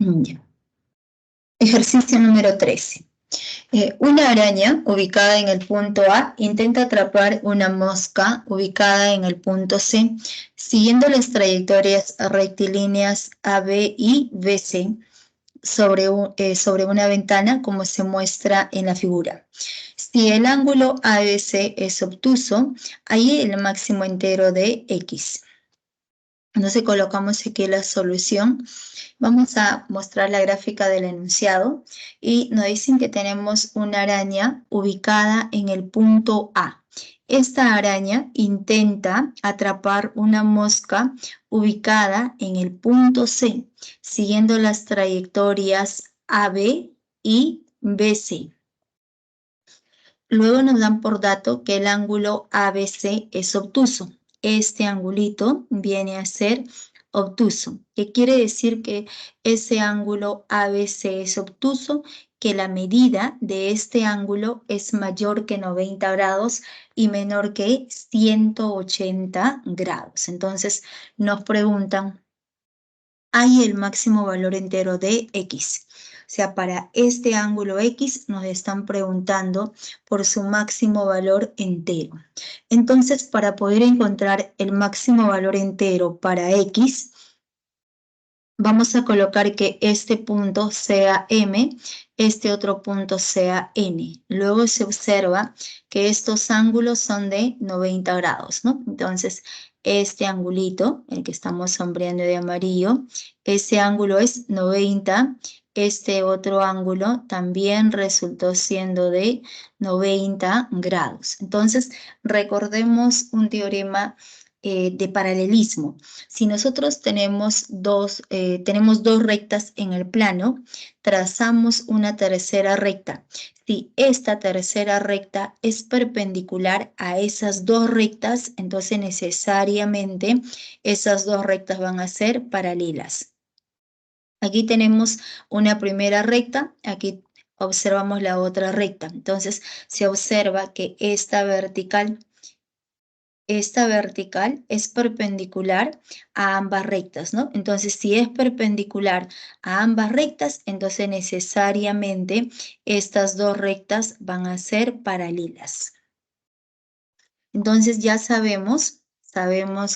Ya. Ejercicio número 13. Una araña ubicada en el punto A intenta atrapar una mosca ubicada en el punto C, siguiendo las trayectorias rectilíneas AB y BC sobre una ventana como se muestra en la figura. Si el ángulo ABC es obtuso, hay el máximo entero de X. Entonces colocamos aquí la solución. Vamos a mostrar la gráfica del enunciado y nos dicen que tenemos una araña ubicada en el punto A. Esta araña intenta atrapar una mosca ubicada en el punto C, siguiendo las trayectorias AB y BC. Luego nos dan por dato que el ángulo ABC es obtuso. Este angulito viene a ser obtuso. ¿Qué quiere decir que ese ángulo ABC es obtuso? Que la medida de este ángulo es mayor que 90 grados y menor que 180 grados. Entonces nos preguntan, hay el máximo valor entero de X. O sea, para este ángulo X nos están preguntando por su máximo valor entero. Entonces, para poder encontrar el máximo valor entero para X, vamos a colocar que este punto sea M, este otro punto sea N. Luego se observa que estos ángulos son de 90 grados, ¿no? Entonces, este angulito, el que estamos sombreando de amarillo, ese ángulo es 90. Este otro ángulo también resultó siendo de 90 grados. Entonces, recordemos un teorema de paralelismo. Si nosotros tenemos dos rectas en el plano, trazamos una tercera recta. Si esta tercera recta es perpendicular a esas dos rectas, entonces necesariamente esas dos rectas van a ser paralelas. Aquí tenemos una primera recta, aquí observamos la otra recta. Entonces se observa que esta vertical es perpendicular a ambas rectas, ¿no? Entonces, si es perpendicular a ambas rectas, entonces necesariamente estas dos rectas van a ser paralelas. Entonces ya sabemos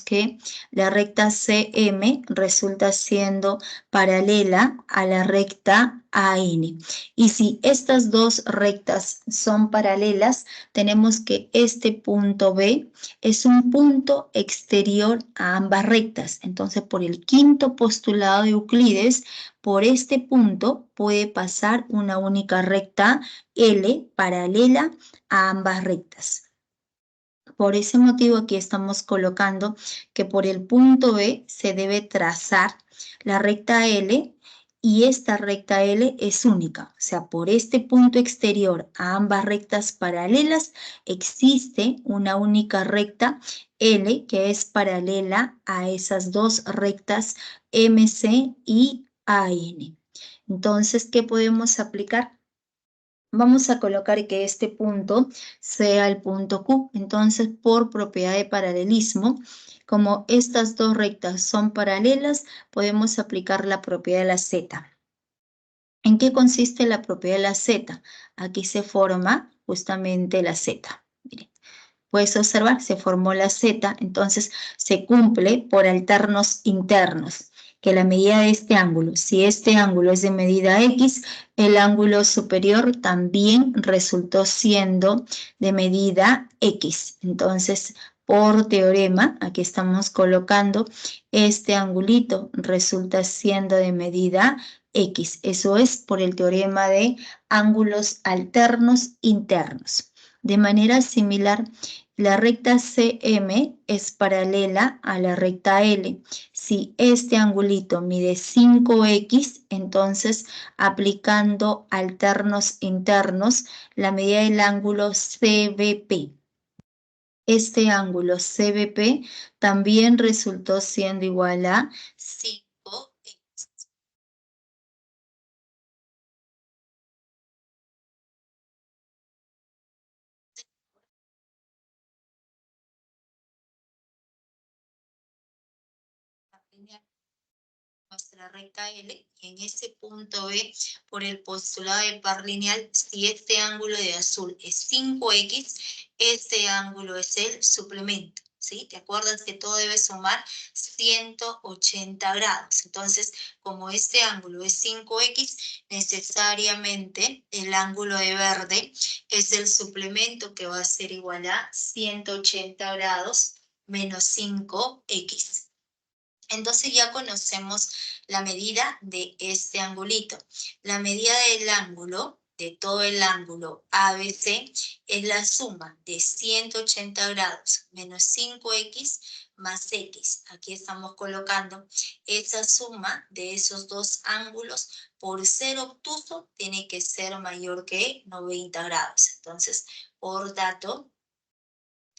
que la recta CM resulta siendo paralela a la recta AN. Y si estas dos rectas son paralelas, tenemos que este punto B es un punto exterior a ambas rectas. Entonces, por el quinto postulado de Euclides, por este punto puede pasar una única recta L paralela a ambas rectas. Por ese motivo aquí estamos colocando que por el punto B se debe trazar la recta L y esta recta L es única. O sea, por este punto exterior a ambas rectas paralelas existe una única recta L que es paralela a esas dos rectas MC y AN. Entonces, ¿qué podemos aplicar? Vamos a colocar que este punto sea el punto Q. Entonces, por propiedad de paralelismo, como estas dos rectas son paralelas, podemos aplicar la propiedad de la Z. ¿En qué consiste la propiedad de la Z? Aquí se forma justamente la Z. Miren, puedes observar, se formó la Z, entonces se cumple por alternos internos, que la medida de este ángulo, si este ángulo es de medida X, el ángulo superior también resultó siendo de medida X. Entonces, por teorema, aquí estamos colocando, este angulito resulta siendo de medida X. Eso es por el teorema de ángulos alternos internos. De manera similar, la recta CM es paralela a la recta L. Si este angulito mide 5X, entonces aplicando alternos internos, la medida del ángulo CBP. Este ángulo CBP también resultó siendo igual a 5X. nuestra recta L, y en ese punto B, por el postulado del par lineal, si este ángulo de azul es 5x, este ángulo es el suplemento, ¿sí? ¿Te acuerdas que todo debe sumar 180 grados? Entonces, como este ángulo es 5x, necesariamente el ángulo de verde es el suplemento, que va a ser igual a 180 grados menos 5x. Entonces ya conocemos la medida de este angulito. La medida del ángulo, de todo el ángulo ABC, es la suma de 180 grados menos 5x más x. Aquí estamos colocando esa suma de esos dos ángulos. Por ser obtuso, tiene que ser mayor que 90 grados. Entonces, por dato,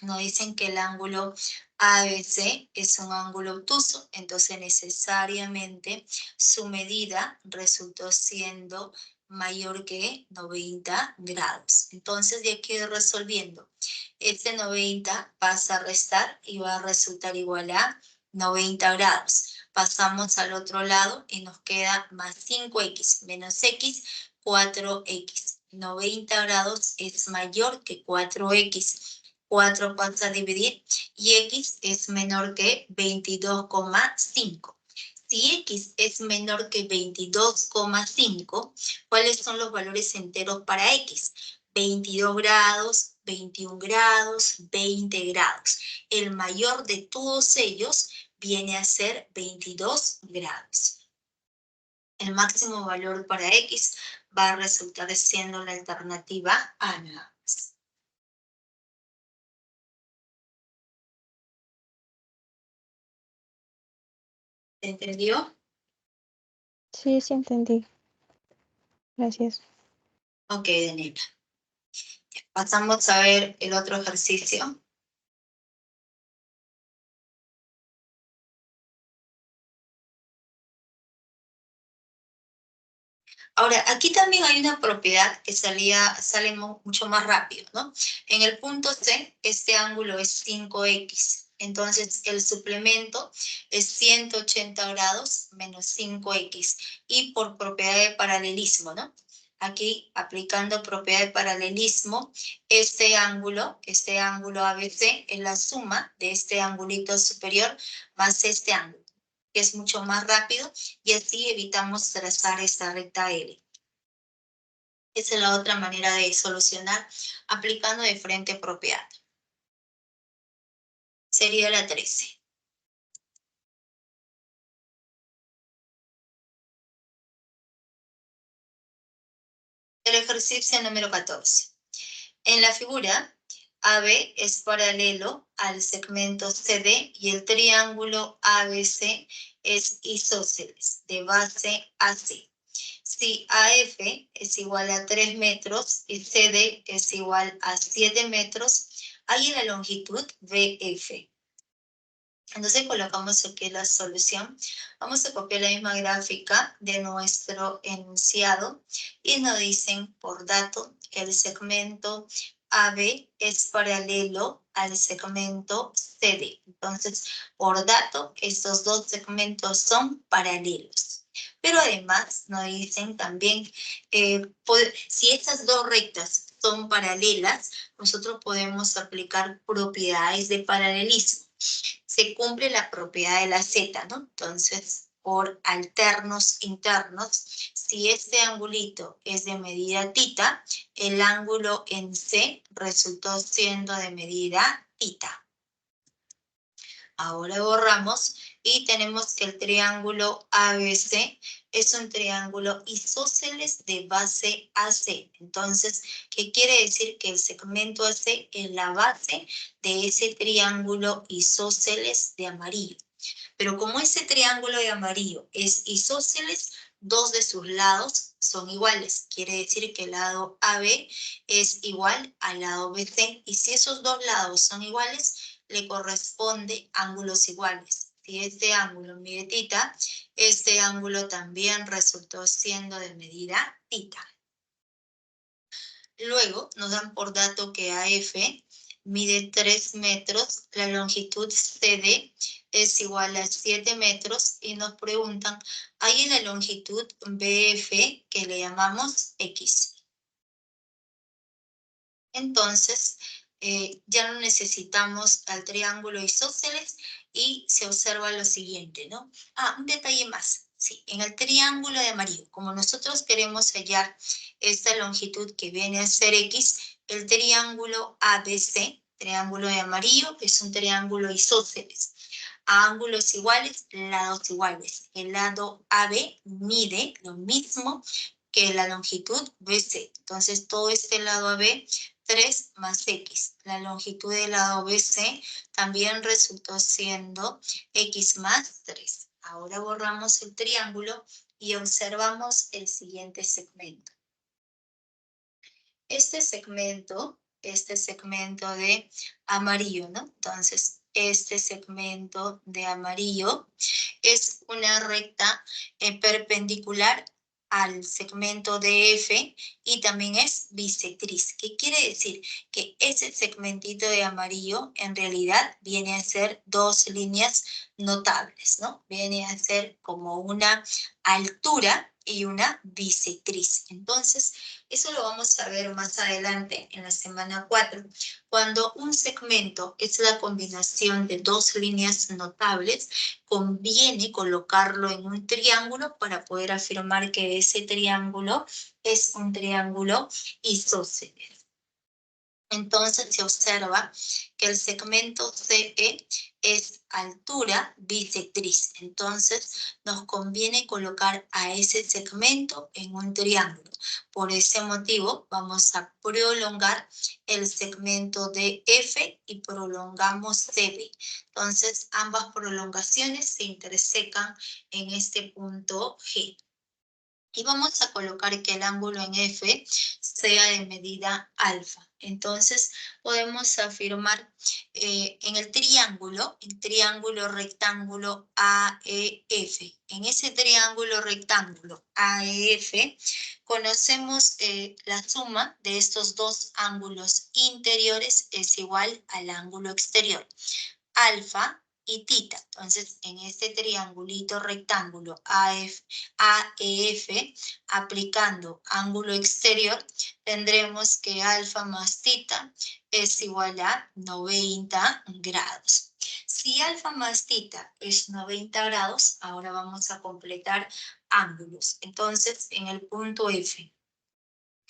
nos dicen que el ángulo ABC es un ángulo obtuso, entonces necesariamente su medida resultó siendo mayor que 90 grados. Entonces, de aquí resolviendo, este 90 pasa a restar y va a resultar igual a 90 grados. Pasamos al otro lado y nos queda más 5x menos x, 4x. 90 grados es mayor que 4x. 4 pasa a dividir y x es menor que 22,5. Si x es menor que 22,5, ¿cuáles son los valores enteros para x? 22 grados, 21 grados, 20 grados. El mayor de todos ellos viene a ser 22 grados. El máximo valor para x va a resultar siendo la alternativa A nada más. ¿Se entendió? Sí, sí entendí. Gracias. Ok, Daniela. Pasamos a ver el otro ejercicio. Ahora, aquí también hay una propiedad que sale mucho más rápido, ¿no? En el punto C, este ángulo es 5x. Entonces, el suplemento es 180 grados menos 5x. Y por propiedad de paralelismo, ¿no? Aquí, aplicando propiedad de paralelismo, este ángulo ABC es la suma de este angulito superior más este ángulo, que es mucho más rápido, y así evitamos trazar esta recta L. Esa es la otra manera de solucionar aplicando de frente propiedad. Sería la 13. El ejercicio número 14. En la figura, AB es paralelo al segmento CD y el triángulo ABC es isósceles de base a C. Si AF es igual a 3 metros y CD es igual a 7 metros, hay la longitud BF. Entonces colocamos aquí la solución. Vamos a copiar la misma gráfica de nuestro enunciado y nos dicen por dato que el segmento AB es paralelo al segmento CD. Entonces, por dato, estos dos segmentos son paralelos. Pero además nos dicen también, si estas dos rectas son paralelas, nosotros podemos aplicar propiedades de paralelismo. Se cumple la propiedad de la Z, ¿no? Entonces, por alternos internos, si este angulito es de medida tita, el ángulo en C resultó siendo de medida tita. Ahora borramos y tenemos que el triángulo ABC es un triángulo isósceles de base AC. Entonces, ¿qué quiere decir? Que el segmento AC es la base de ese triángulo isósceles de amarillo. Pero como ese triángulo de amarillo es isósceles, dos de sus lados son iguales. Quiere decir que el lado AB es igual al lado BC. Y si esos dos lados son iguales, le corresponde ángulos iguales. Si este ángulo mide tita, este ángulo también resultó siendo de medida tita. Luego nos dan por dato que AF mide 3 metros, la longitud CD es igual a 7 metros y nos preguntan, hay en la longitud BF que le llamamos X. Entonces, ya no necesitamos al triángulo isósceles y se observa lo siguiente, ¿no? Un detalle más. Sí, en el triángulo de amarillo, como nosotros queremos hallar esta longitud que viene a ser X, el triángulo ABC, triángulo de amarillo, es un triángulo isósceles. A ángulos iguales, lados iguales. El lado AB mide lo mismo que la longitud BC. Entonces, todo este lado AB 3 más X. La longitud del lado BC también resultó siendo X más 3. Ahora borramos el triángulo y observamos el siguiente segmento. Este segmento de amarillo, ¿no? Entonces, este segmento de amarillo es una recta perpendicular al segmento de F y también es bisectriz. ¿Qué quiere decir? Que ese segmentito de amarillo en realidad viene a ser dos líneas notables, ¿no? Viene a ser como una altura y una bisectriz. Entonces, eso lo vamos a ver más adelante en la semana 4. Cuando un segmento es la combinación de dos líneas notables, conviene colocarlo en un triángulo para poder afirmar que ese triángulo es un triángulo isósceles. Entonces se observa que el segmento CE es altura bisectriz. Entonces nos conviene colocar a ese segmento en un triángulo. Por ese motivo vamos a prolongar el segmento de F y prolongamos CB. Entonces ambas prolongaciones se intersecan en este punto G. Y vamos a colocar que el ángulo en F sea de medida alfa. Entonces, podemos afirmar en el triángulo rectángulo AEF. En ese triángulo rectángulo AEF, conocemos la suma de estos dos ángulos interiores es igual al ángulo exterior. Alfa y tita. Entonces, en este triangulito rectángulo AEF, aplicando ángulo exterior, tendremos que alfa más tita es igual a 90 grados. Si alfa más tita es 90 grados, ahora vamos a completar ángulos. Entonces, en el punto F.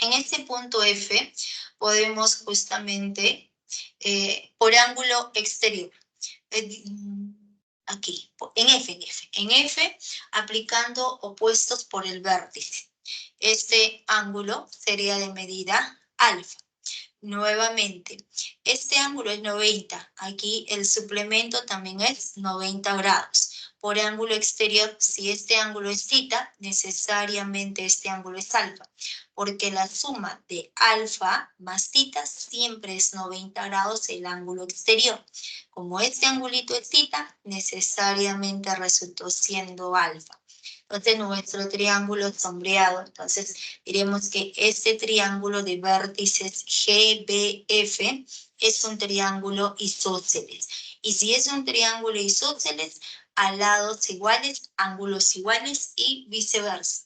En este punto F podemos justamente, por ángulo exterior, aquí, en F, aplicando opuestos por el vértice. Este ángulo sería de medida alfa. Nuevamente, este ángulo es 90. Aquí el suplemento también es 90 grados. Por ángulo exterior, si este ángulo es tita, necesariamente este ángulo es alfa, porque la suma de alfa más tita siempre es 90 grados el ángulo exterior. Como este angulito es tita, necesariamente resultó siendo alfa. Entonces, nuestro triángulo sombreado, entonces diremos que este triángulo de vértices GBF es un triángulo isósceles. Y si es un triángulo isósceles, a lados iguales, ángulos iguales y viceversa.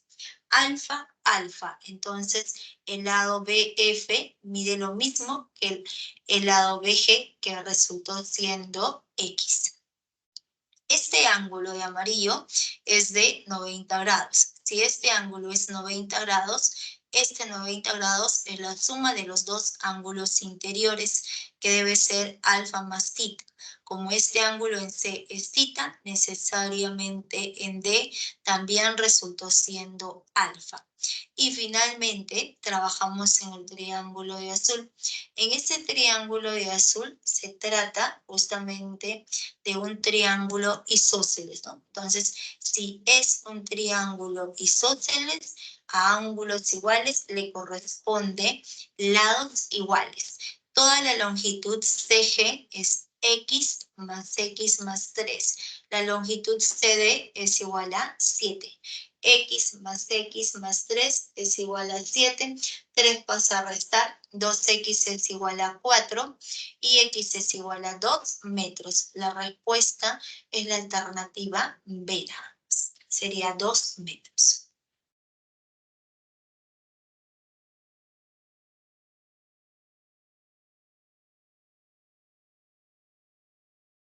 Alfa, alfa. Entonces, el lado BF mide lo mismo que el lado BG, que resultó siendo X. Este ángulo de amarillo es de 90 grados. Si este ángulo es 90 grados, este 90 grados es la suma de los dos ángulos interiores, que debe ser alfa más tita. Como este ángulo en C es tita, necesariamente en D también resultó siendo alfa. Y finalmente, trabajamos en el triángulo de azul. En este triángulo de azul se trata justamente de un triángulo isósceles, ¿no? Entonces, si es un triángulo isósceles, a ángulos iguales le corresponde lados iguales. Toda la longitud CG es x más 3. La longitud CD es igual a 7. X más 3 es igual a 7. 3 pasa a restar. 2x es igual a 4. Y x es igual a 2 metros. La respuesta es la alternativa B. Sería 2 metros.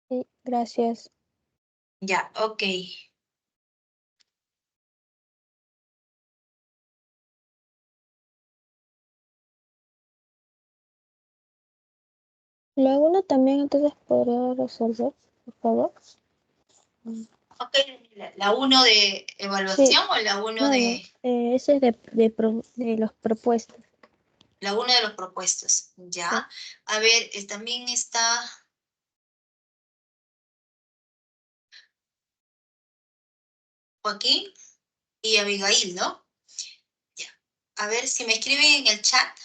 Sí, gracias. Ya, ok. La uno también entonces podría resolver, por favor. Ok, ¿la 1 de Sí, evaluación o la uno no, no. de... Ese es de los propuestos. La 1 de los propuestos? Sí. Ya. A ver, también está Joaquín y Abigail, ¿no? Ya. A ver si me escriben en el chat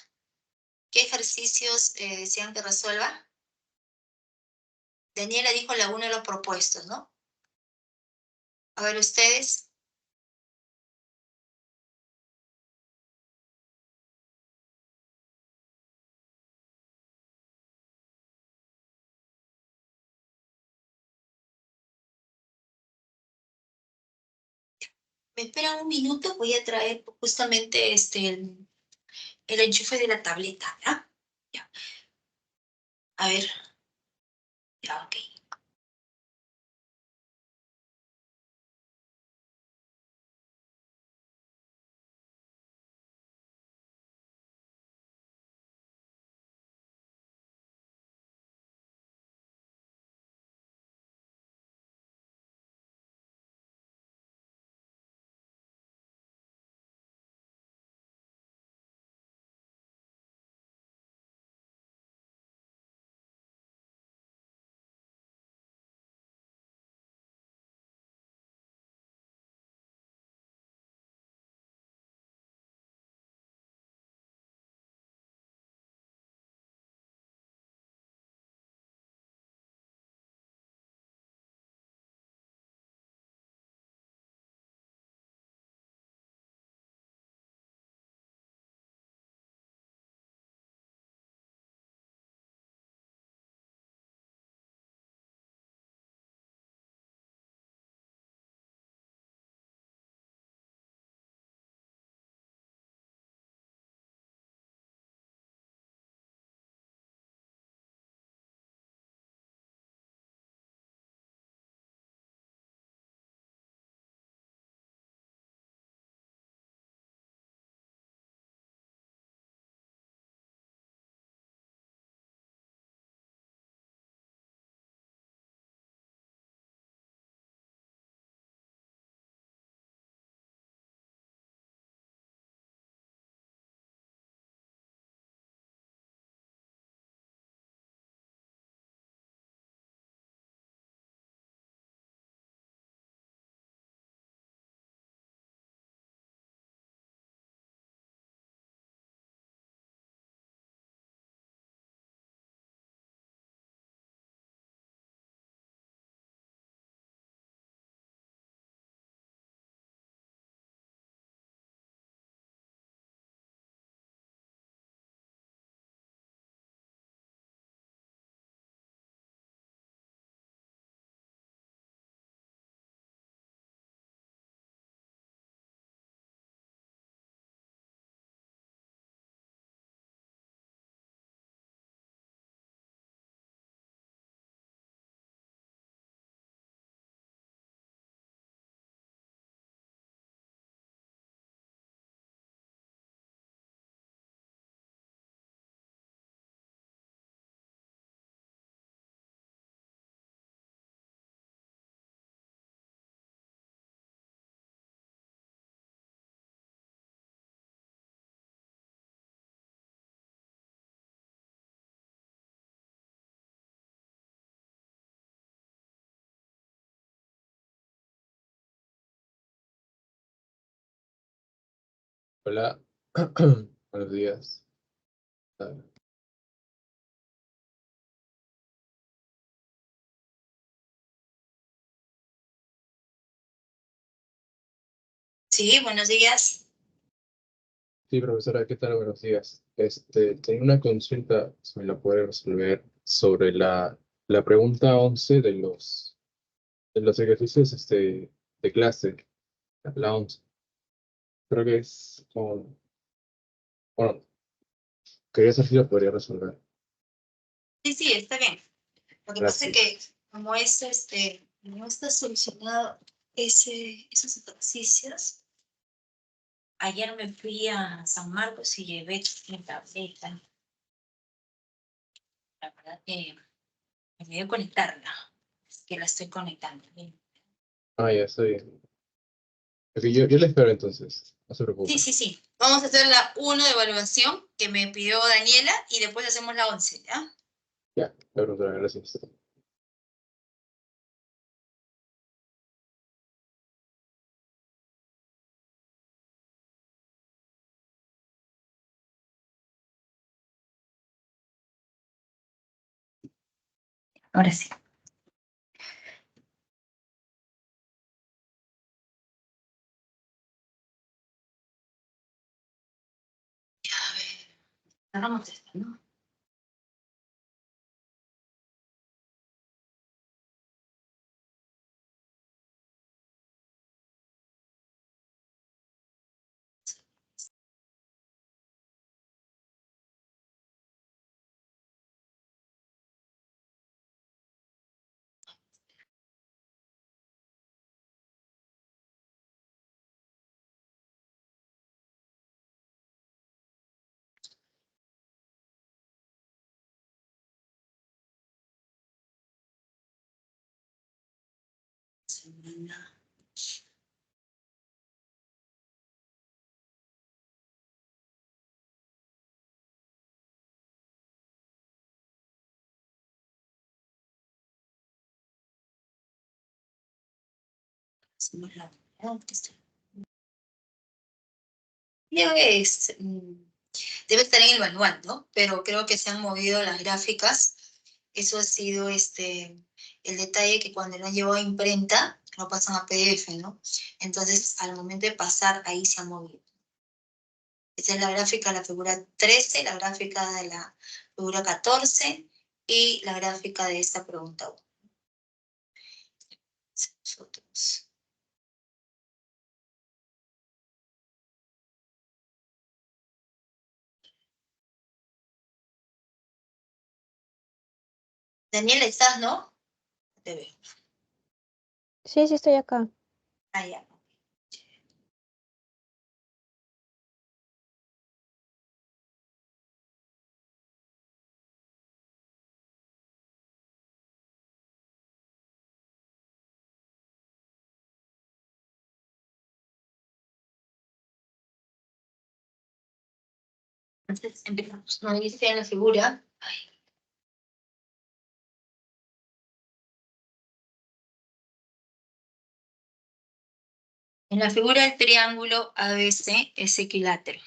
qué ejercicios desean que resuelva. Daniela dijo la 1 de los propuestos, ¿no? A ver, ustedes. Me esperan un minuto, voy a traer justamente el enchufe de la tableta, ¿ya? Ya. A ver, ya, ok. Hola, buenos días. Sí, buenos días. Sí, profesora, ¿qué tal? Buenos días. Tengo una consulta, si me la puede resolver, sobre la pregunta 11 de los ejercicios de clase, la 11. Creo que es como, bueno, quería saber si la podría resolver. Sí, está bien. Lo que pasa es Gracias. que como es no está solucionado esos ejercicios, ayer me fui a San Marcos y llevé mi tableta. La verdad que me olvidé conectarla. Es que la estoy conectando. Bien. Ah, ya, está bien. Ok, yo le espero entonces, no se preocupe. Sí. Vamos a hacer la 1 de evaluación que me pidió Daniela y después hacemos la 11, ¿ya? Ya, la profesora, gracias. Ahora sí. A ver, cerramos esta, ¿no? Semana. Hacemos la unidad que está. Debe estar en el manual, ¿no? Pero creo que se han movido las gráficas. Eso ha sido el detalle que cuando lo llevo a imprenta, lo pasan a PDF, ¿no? Entonces, al momento de pasar, ahí se ha movido. Esta es la gráfica de la figura 13, la gráfica de la figura 14 y la gráfica de esta pregunta 1. Nosotros. Daniela, ¿estás, no? Te veo. Sí, estoy acá. Ah, ya. Entonces empezamos. Nos dice en la figura. En la figura del triángulo ABC es equilátero.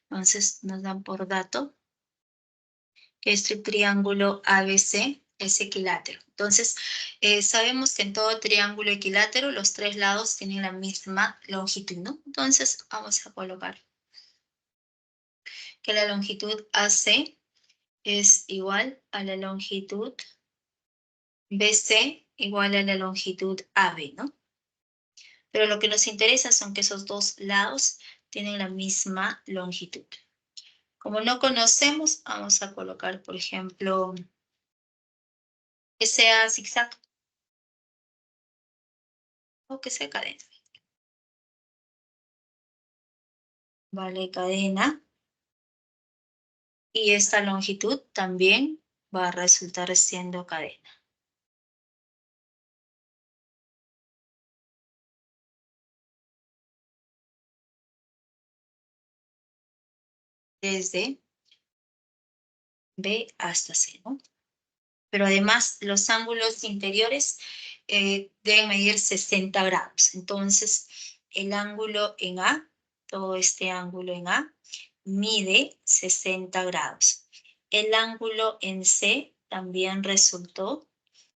Entonces nos dan por dato que este triángulo ABC es equilátero. Entonces sabemos que en todo triángulo equilátero los tres lados tienen la misma longitud, ¿no? Entonces vamos a colocar que la longitud AC es igual a la longitud BC igual a la longitud AB, ¿no? Pero lo que nos interesa son que esos dos lados tienen la misma longitud. Como no conocemos, vamos a colocar, por ejemplo, que sea zigzag o que sea cadena. Vale, cadena. Y esta longitud también va a resultar siendo cadena. Desde B hasta C, ¿no? Pero además los ángulos interiores deben medir 60 grados. Entonces, el ángulo en A, todo este ángulo en A, mide 60 grados. El ángulo en C también resultó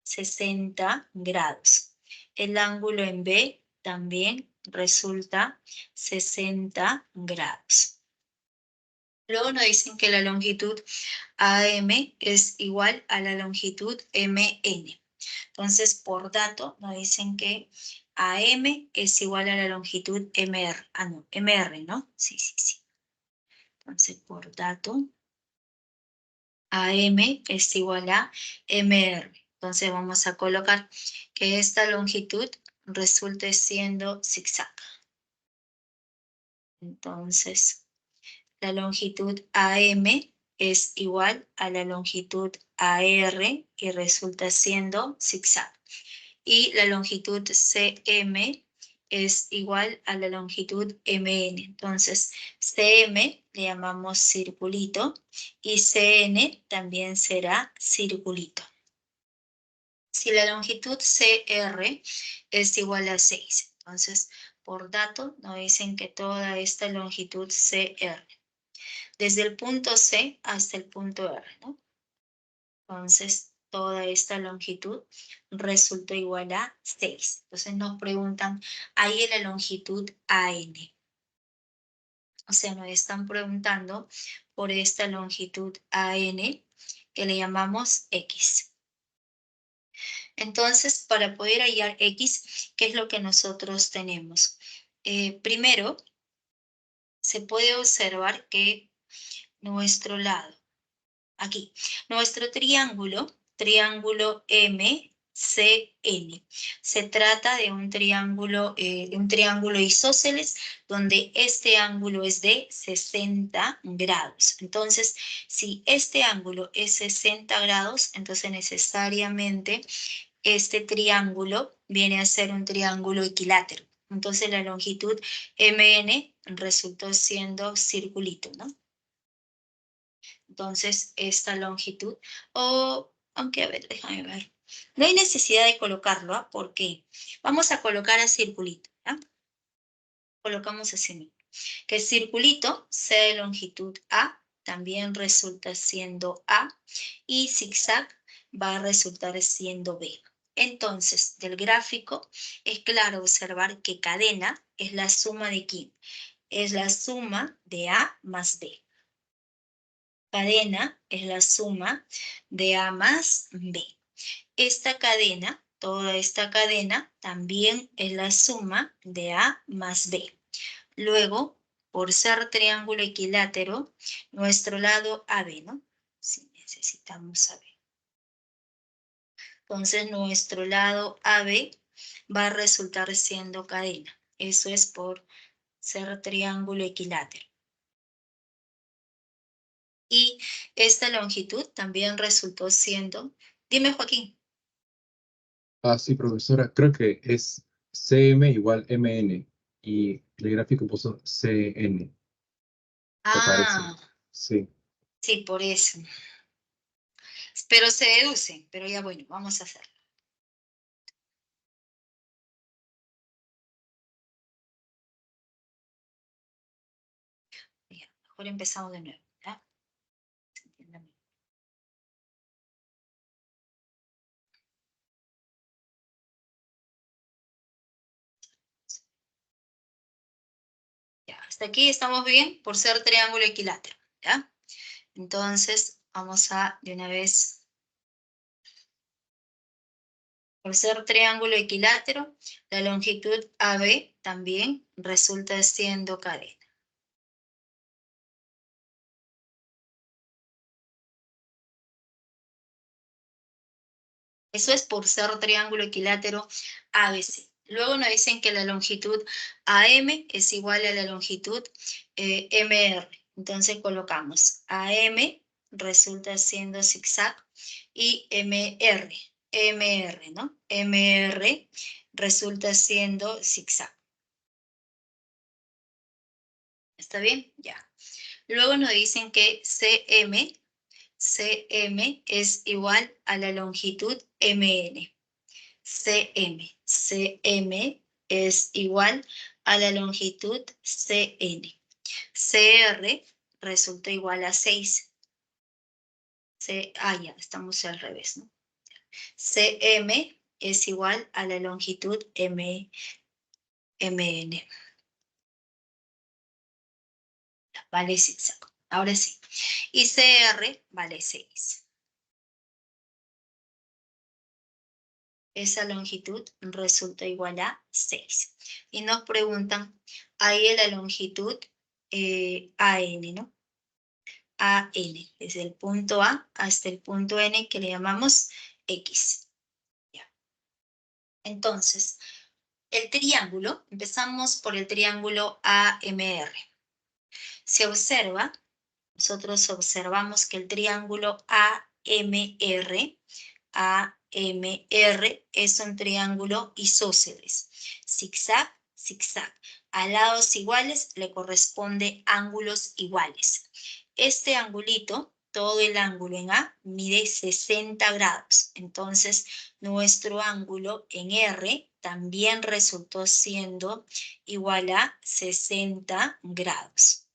60 grados. El ángulo en B también resulta 60 grados. Luego nos dicen que la longitud AM es igual a la longitud MN. Entonces, por dato, nos dicen que AM es igual a la longitud MR. Ah, no, MR, ¿no? Sí, sí, sí. Entonces, por dato, AM es igual a MR. Entonces, vamos a colocar que esta longitud resulte siendo zigzag. Entonces, la longitud AM es igual a la longitud AR y resulta siendo zigzag. Y la longitud CM es igual a la longitud MN. Entonces, CM le llamamos circulito y CN también será circulito. Si la longitud CR es igual a 6, entonces, por dato, nos dicen que toda esta longitud CR, desde el punto C hasta el punto R, ¿no? Entonces, toda esta longitud resulta igual a 6. Entonces nos preguntan, ahí la longitud AN. O sea, nos están preguntando por esta longitud AN que le llamamos X. Entonces, para poder hallar X, ¿qué es lo que nosotros tenemos? Primero, se puede observar que nuestro lado, aquí, nuestro triángulo MCN. Se trata de un triángulo isósceles donde este ángulo es de 60 grados. Entonces, si este ángulo es 60 grados, entonces necesariamente este triángulo viene a ser un triángulo equilátero. Entonces la longitud MN resultó siendo circulito, ¿no? Entonces, esta longitud, aunque a ver, déjame ver. No hay necesidad de colocarlo, ¿ah? Porque vamos a colocar a circulito, ¿ah? Colocamos así mismo. Que el circulito sea de longitud A, también resulta siendo A, y zigzag va a resultar siendo B. Entonces, del gráfico es claro observar que cadena es la suma de ¿quién? Es la suma de A más B. Cadena es la suma de A más B. Esta cadena, toda esta cadena, también es la suma de A más B. Luego, por ser triángulo equilátero, nuestro lado AB, ¿no? Si necesitamos AB. Entonces, nuestro lado AB va a resultar siendo cadena. Eso es por ser triángulo equilátero. Y esta longitud también resultó siendo, dime Joaquín. Ah, sí, profesora, creo que es CM igual MN y el gráfico puso CN, me parece. Ah, Sí. sí, por eso. Pero se deduce, pero ya bueno, vamos a hacerlo. Ya, mejor empezamos de nuevo, ¿ya? ¿Se entiende? Ya, hasta aquí estamos bien por ser triángulo equilátero, ¿ya? Entonces, vamos a, de una vez, por ser triángulo equilátero, la longitud AB también resulta siendo cadena. Eso es por ser triángulo equilátero ABC. Luego nos dicen que la longitud AM es igual a la longitud MR. Entonces colocamos AM resulta siendo zigzag y MR, ¿no? MR resulta siendo zigzag. ¿Está bien? Ya. Luego nos dicen que CM es igual a la longitud MN. CM es igual a la longitud CN. CR resulta igual a 6. Ya, estamos al revés, ¿no? CM es igual a la longitud MN. CMN. Vale 6. Ahora sí. Y CR vale 6. Esa longitud resulta igual a 6. Y nos preguntan, ahí la longitud AN, ¿no? AN, desde el punto A hasta el punto N que le llamamos X. Ya. Entonces, el triángulo, empezamos por el triángulo AMR. Se observa, nosotros observamos que el triángulo AMR es un triángulo isósceles. Zigzag, zigzag. A lados iguales le corresponde ángulos iguales. Este angulito, todo el ángulo en A, mide 60 grados. Entonces, nuestro ángulo en R también resultó siendo igual a 60 grados.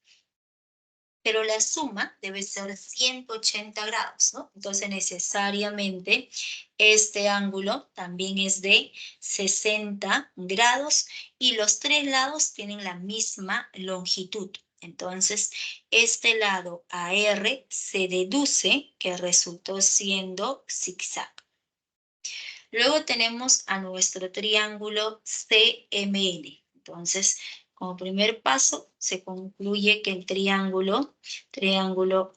Pero la suma debe ser 180 grados, ¿no? Entonces, necesariamente, este ángulo también es de 60 grados y los tres lados tienen la misma longitud. Entonces, este lado AR se deduce que resultó siendo zigzag. Luego tenemos a nuestro triángulo CMN. Entonces, como primer paso, se concluye que el triángulo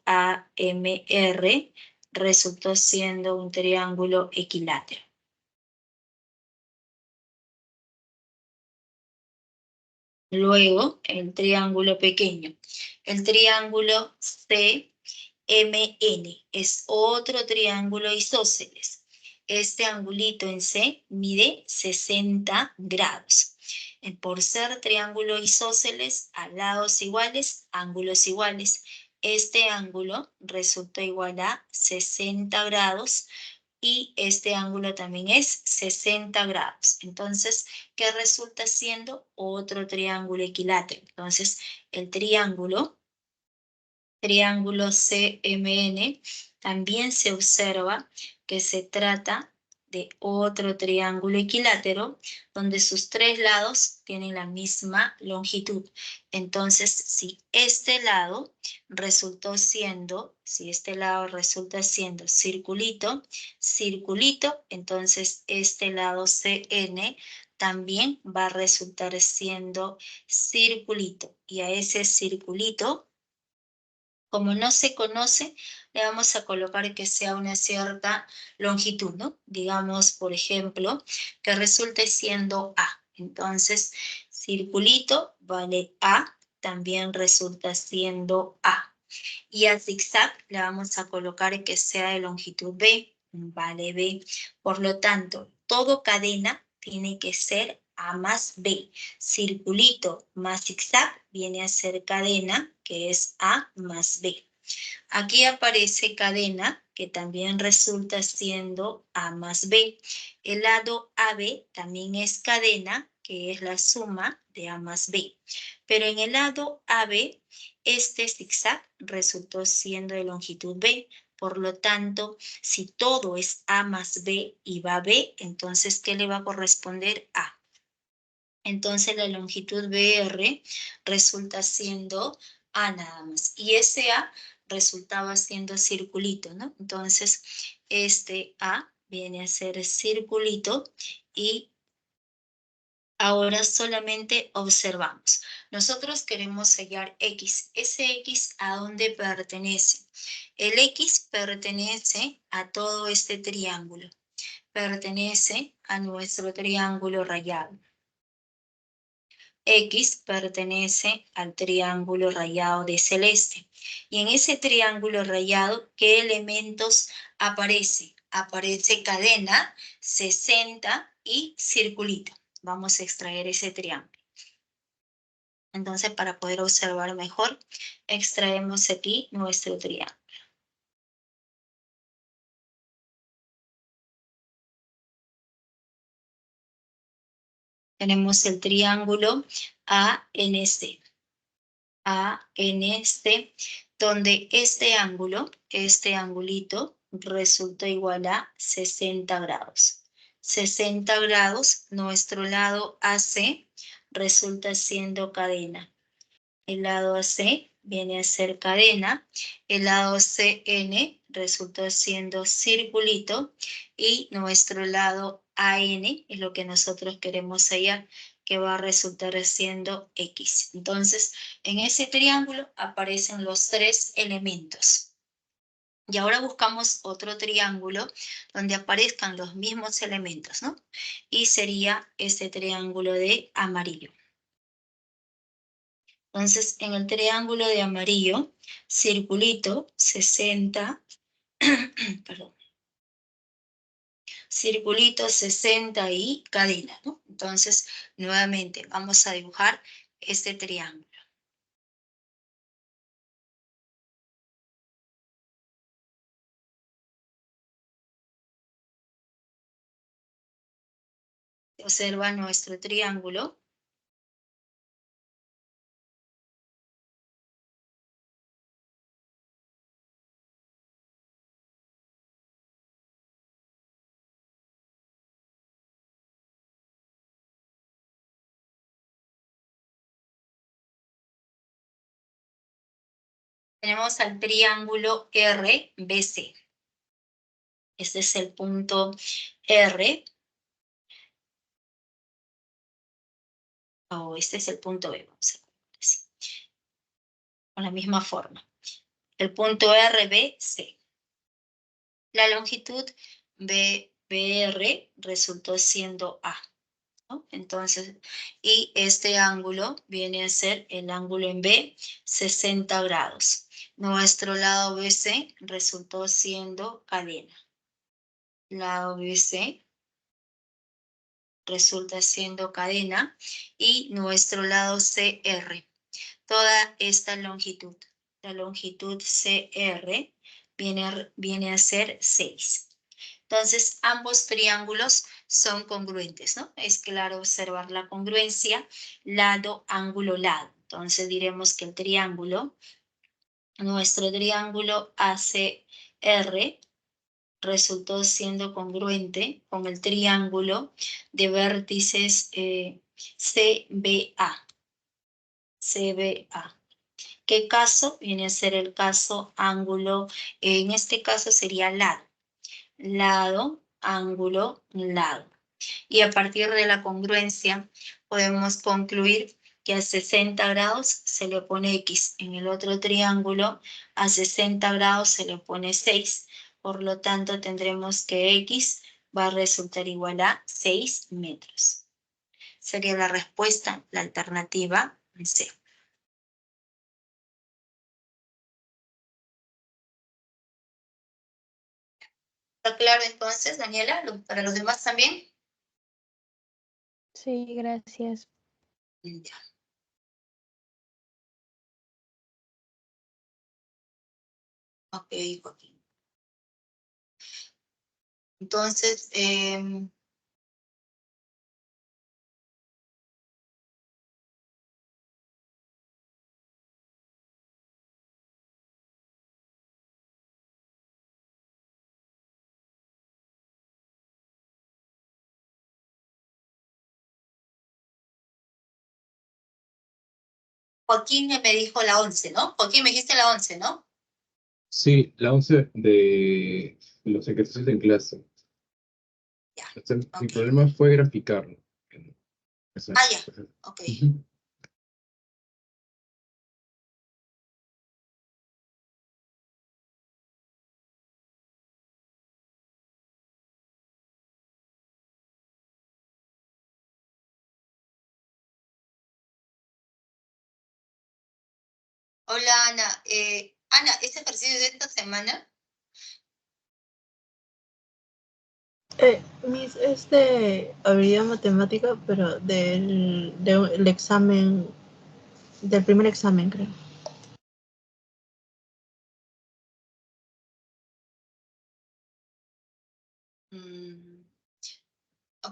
AMR, resultó siendo un triángulo equilátero. Luego, el triángulo pequeño. El triángulo CMN es otro triángulo isósceles. Este angulito en C mide 60 grados. Por ser triángulo isósceles, a lados iguales, ángulos iguales. Este ángulo resulta igual a 60 grados y este ángulo también es 60 grados. Entonces, ¿qué resulta siendo? Otro triángulo equilátero. Entonces, el triángulo CMN, también se observa que se trata de otro triángulo equilátero donde sus tres lados tienen la misma longitud. Entonces, si este lado resulta siendo circulito, circulito, entonces este lado CN también va a resultar siendo circulito. Y a ese circulito, como no se conoce, le vamos a colocar que sea una cierta longitud, ¿no? Digamos, por ejemplo, que resulte siendo A. Entonces, circulito vale A, también resulta siendo A. Y al zigzag le vamos a colocar que sea de longitud B, vale B. Por lo tanto, todo cadena tiene que ser A más B. Circulito más zigzag viene a ser cadena, que es A más B. Aquí aparece cadena, que también resulta siendo A más B. El lado AB también es cadena, que es la suma de A más B. Pero en el lado AB, este zigzag resultó siendo de longitud B. Por lo tanto, si todo es A más B y va B, entonces, ¿qué le va a corresponder? A. Entonces, la longitud BR resulta siendo A nada más. Y ese A resultaba siendo circulito, ¿no? Entonces, este A viene a ser circulito y ahora solamente observamos. Nosotros queremos hallar X. ¿Ese X a dónde pertenece? El X pertenece a todo este triángulo. Pertenece a nuestro triángulo rayado. X pertenece al triángulo rayado de celeste. Y en ese triángulo rayado, ¿qué elementos aparece? Aparece cadena, 60 y circulito. Vamos a extraer ese triángulo. Entonces, para poder observar mejor, extraemos aquí nuestro triángulo. Tenemos el triángulo ANC. ANC, donde este ángulo, este angulito, resulta igual a 60 grados. 60 grados, nuestro lado AC resulta siendo cadena. El lado AC viene a ser cadena, el lado CN resulta siendo circulito y nuestro lado AN es lo que nosotros queremos hallar, que va a resultar siendo X. Entonces, en ese triángulo aparecen los tres elementos. Y ahora buscamos otro triángulo donde aparezcan los mismos elementos, ¿no? Y sería este triángulo de amarillo. Entonces, en el triángulo de amarillo, circulito 60, perdón, circulito 60 y cadena, ¿no? Entonces, nuevamente vamos a dibujar este triángulo. Observa nuestro triángulo. Tenemos al triángulo RBC. Este es el punto R. O este es el punto B, vamos a ver así. Con la misma forma. El punto RBC. La longitud BR resultó siendo A, ¿no? Entonces, y este ángulo viene a ser el ángulo en B, 60 grados. Nuestro lado BC resultó siendo cadena. Lado BC resulta siendo cadena y nuestro lado CR. Toda esta longitud, la longitud CR viene a ser 6. Entonces, ambos triángulos son congruentes, ¿no? Es claro observar la congruencia lado, ángulo, lado. Entonces, diremos que el triángulo, nuestro triángulo ACR, resultó siendo congruente con el triángulo de vértices CBA. CBA. ¿Qué caso? Viene a ser el caso ángulo, en este caso sería lado. Lado, ángulo, lado. Y a partir de la congruencia podemos concluir que a 60 grados se le pone X. En el otro triángulo a 60 grados se le pone 6. Por lo tanto tendremos que X va a resultar igual a 6 metros. Sería la respuesta, la alternativa C. ¿Está claro entonces, Daniela? ¿Para los demás también? Sí, gracias. Ya. Ok, Joaquín. Entonces, Joaquín me dijo la 11, ¿no? Joaquín, me dijiste la 11, ¿no? Sí, la 11 de los ejercicios en clase. Ya, Mi ok. problema fue graficarlo. Ah, ya, ok. Ujú. Hola, Ana. Ana, ¿este ejercicio de esta semana? Miss, es de habilidad matemática, pero del examen, del primer examen, creo.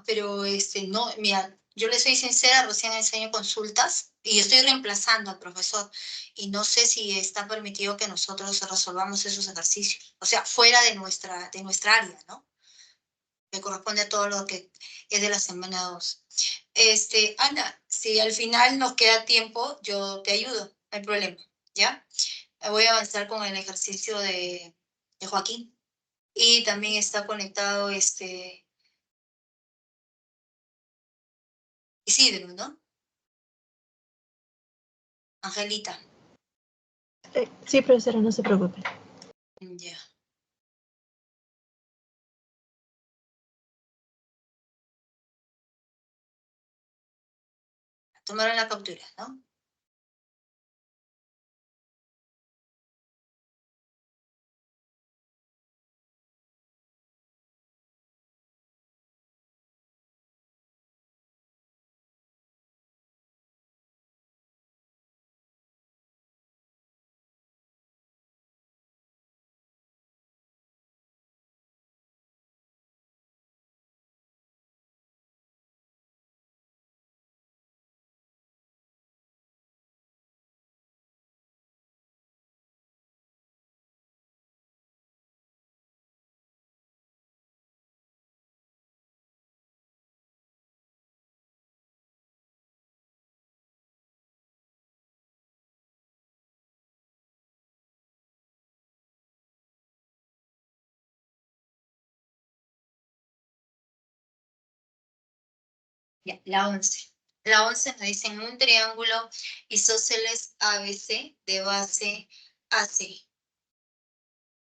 Pero no, mira, yo le soy sincera, recién enseño consultas y estoy reemplazando al profesor y no sé si está permitido que nosotros resolvamos esos ejercicios, o sea, fuera de nuestra área, ¿no? Me corresponde a todo lo que es de la semana 2. Ana, si al final nos queda tiempo, yo te ayudo, no hay problema, ¿ya? Voy a avanzar con el ejercicio de Joaquín. Y también está conectado Isidro, ¿no? Angelita. Sí, profesora, no se preocupe. Ya. Tomaron la captura, ¿no? Ya, la 11. La 11 nos dice en un triángulo isósceles ABC de base AC.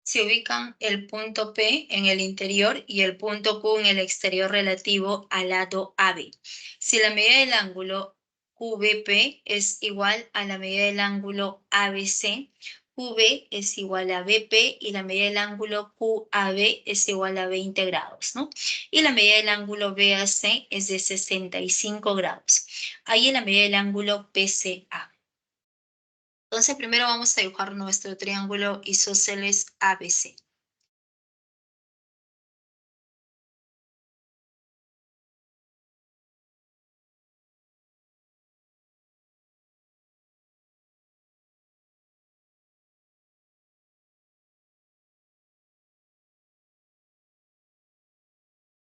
Se ubican el punto P en el interior y el punto Q en el exterior relativo al lado AB. Si la medida del ángulo QVP es igual a la medida del ángulo ABC, QV es igual a BP y la medida del ángulo QAB es igual a 20 grados, ¿no? Y la medida del ángulo BAC es de 65 grados. Ahí la medida del ángulo PCA. Entonces, primero vamos a dibujar nuestro triángulo isósceles ABC.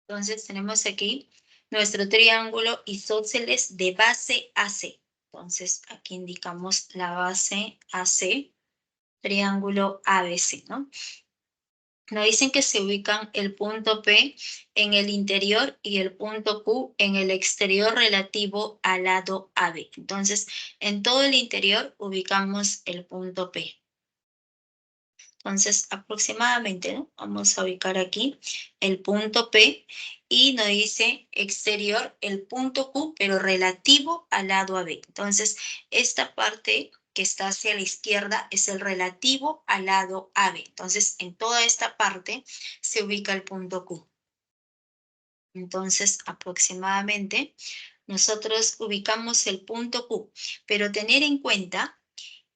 Entonces tenemos aquí nuestro triángulo isósceles de base AC. Entonces aquí indicamos la base AC, triángulo ABC, ¿no? Nos dicen que se ubican el punto P en el interior y el punto Q en el exterior relativo al lado AB. Entonces, en todo el interior ubicamos el punto P. Entonces, aproximadamente, ¿no? Vamos a ubicar aquí el punto P y nos dice exterior el punto Q, pero relativo al lado AB. Entonces, esta parte que está hacia la izquierda es el relativo al lado AB. Entonces, en toda esta parte se ubica el punto Q. Entonces, aproximadamente, nosotros ubicamos el punto Q, pero tener en cuenta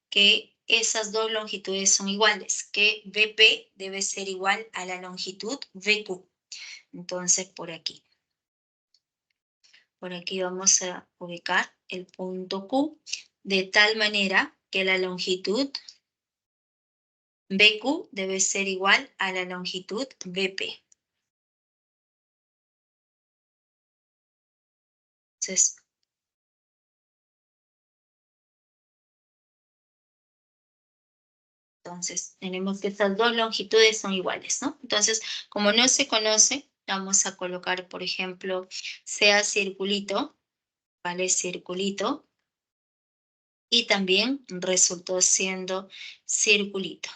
que esas dos longitudes son iguales, que BP debe ser igual a la longitud BQ. Entonces, por aquí vamos a ubicar el punto Q, de tal manera que la longitud BQ debe ser igual a la longitud BP. Entonces, tenemos que estas dos longitudes son iguales, ¿no? Entonces, como no se conoce, vamos a colocar, por ejemplo, sea circulito, ¿vale? Circulito. Y también resultó siendo circulito.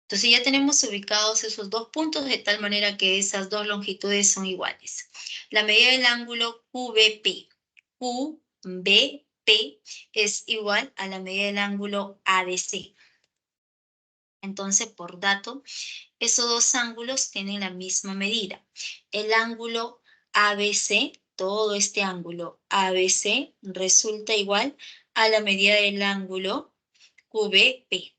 Entonces ya tenemos ubicados esos dos puntos de tal manera que esas dos longitudes son iguales. La medida del ángulo QBP. QBP es igual a la medida del ángulo ABC. Entonces, por dato, esos dos ángulos tienen la misma medida. El ángulo ABC, todo este ángulo ABC resulta igual a la medida del ángulo QBP.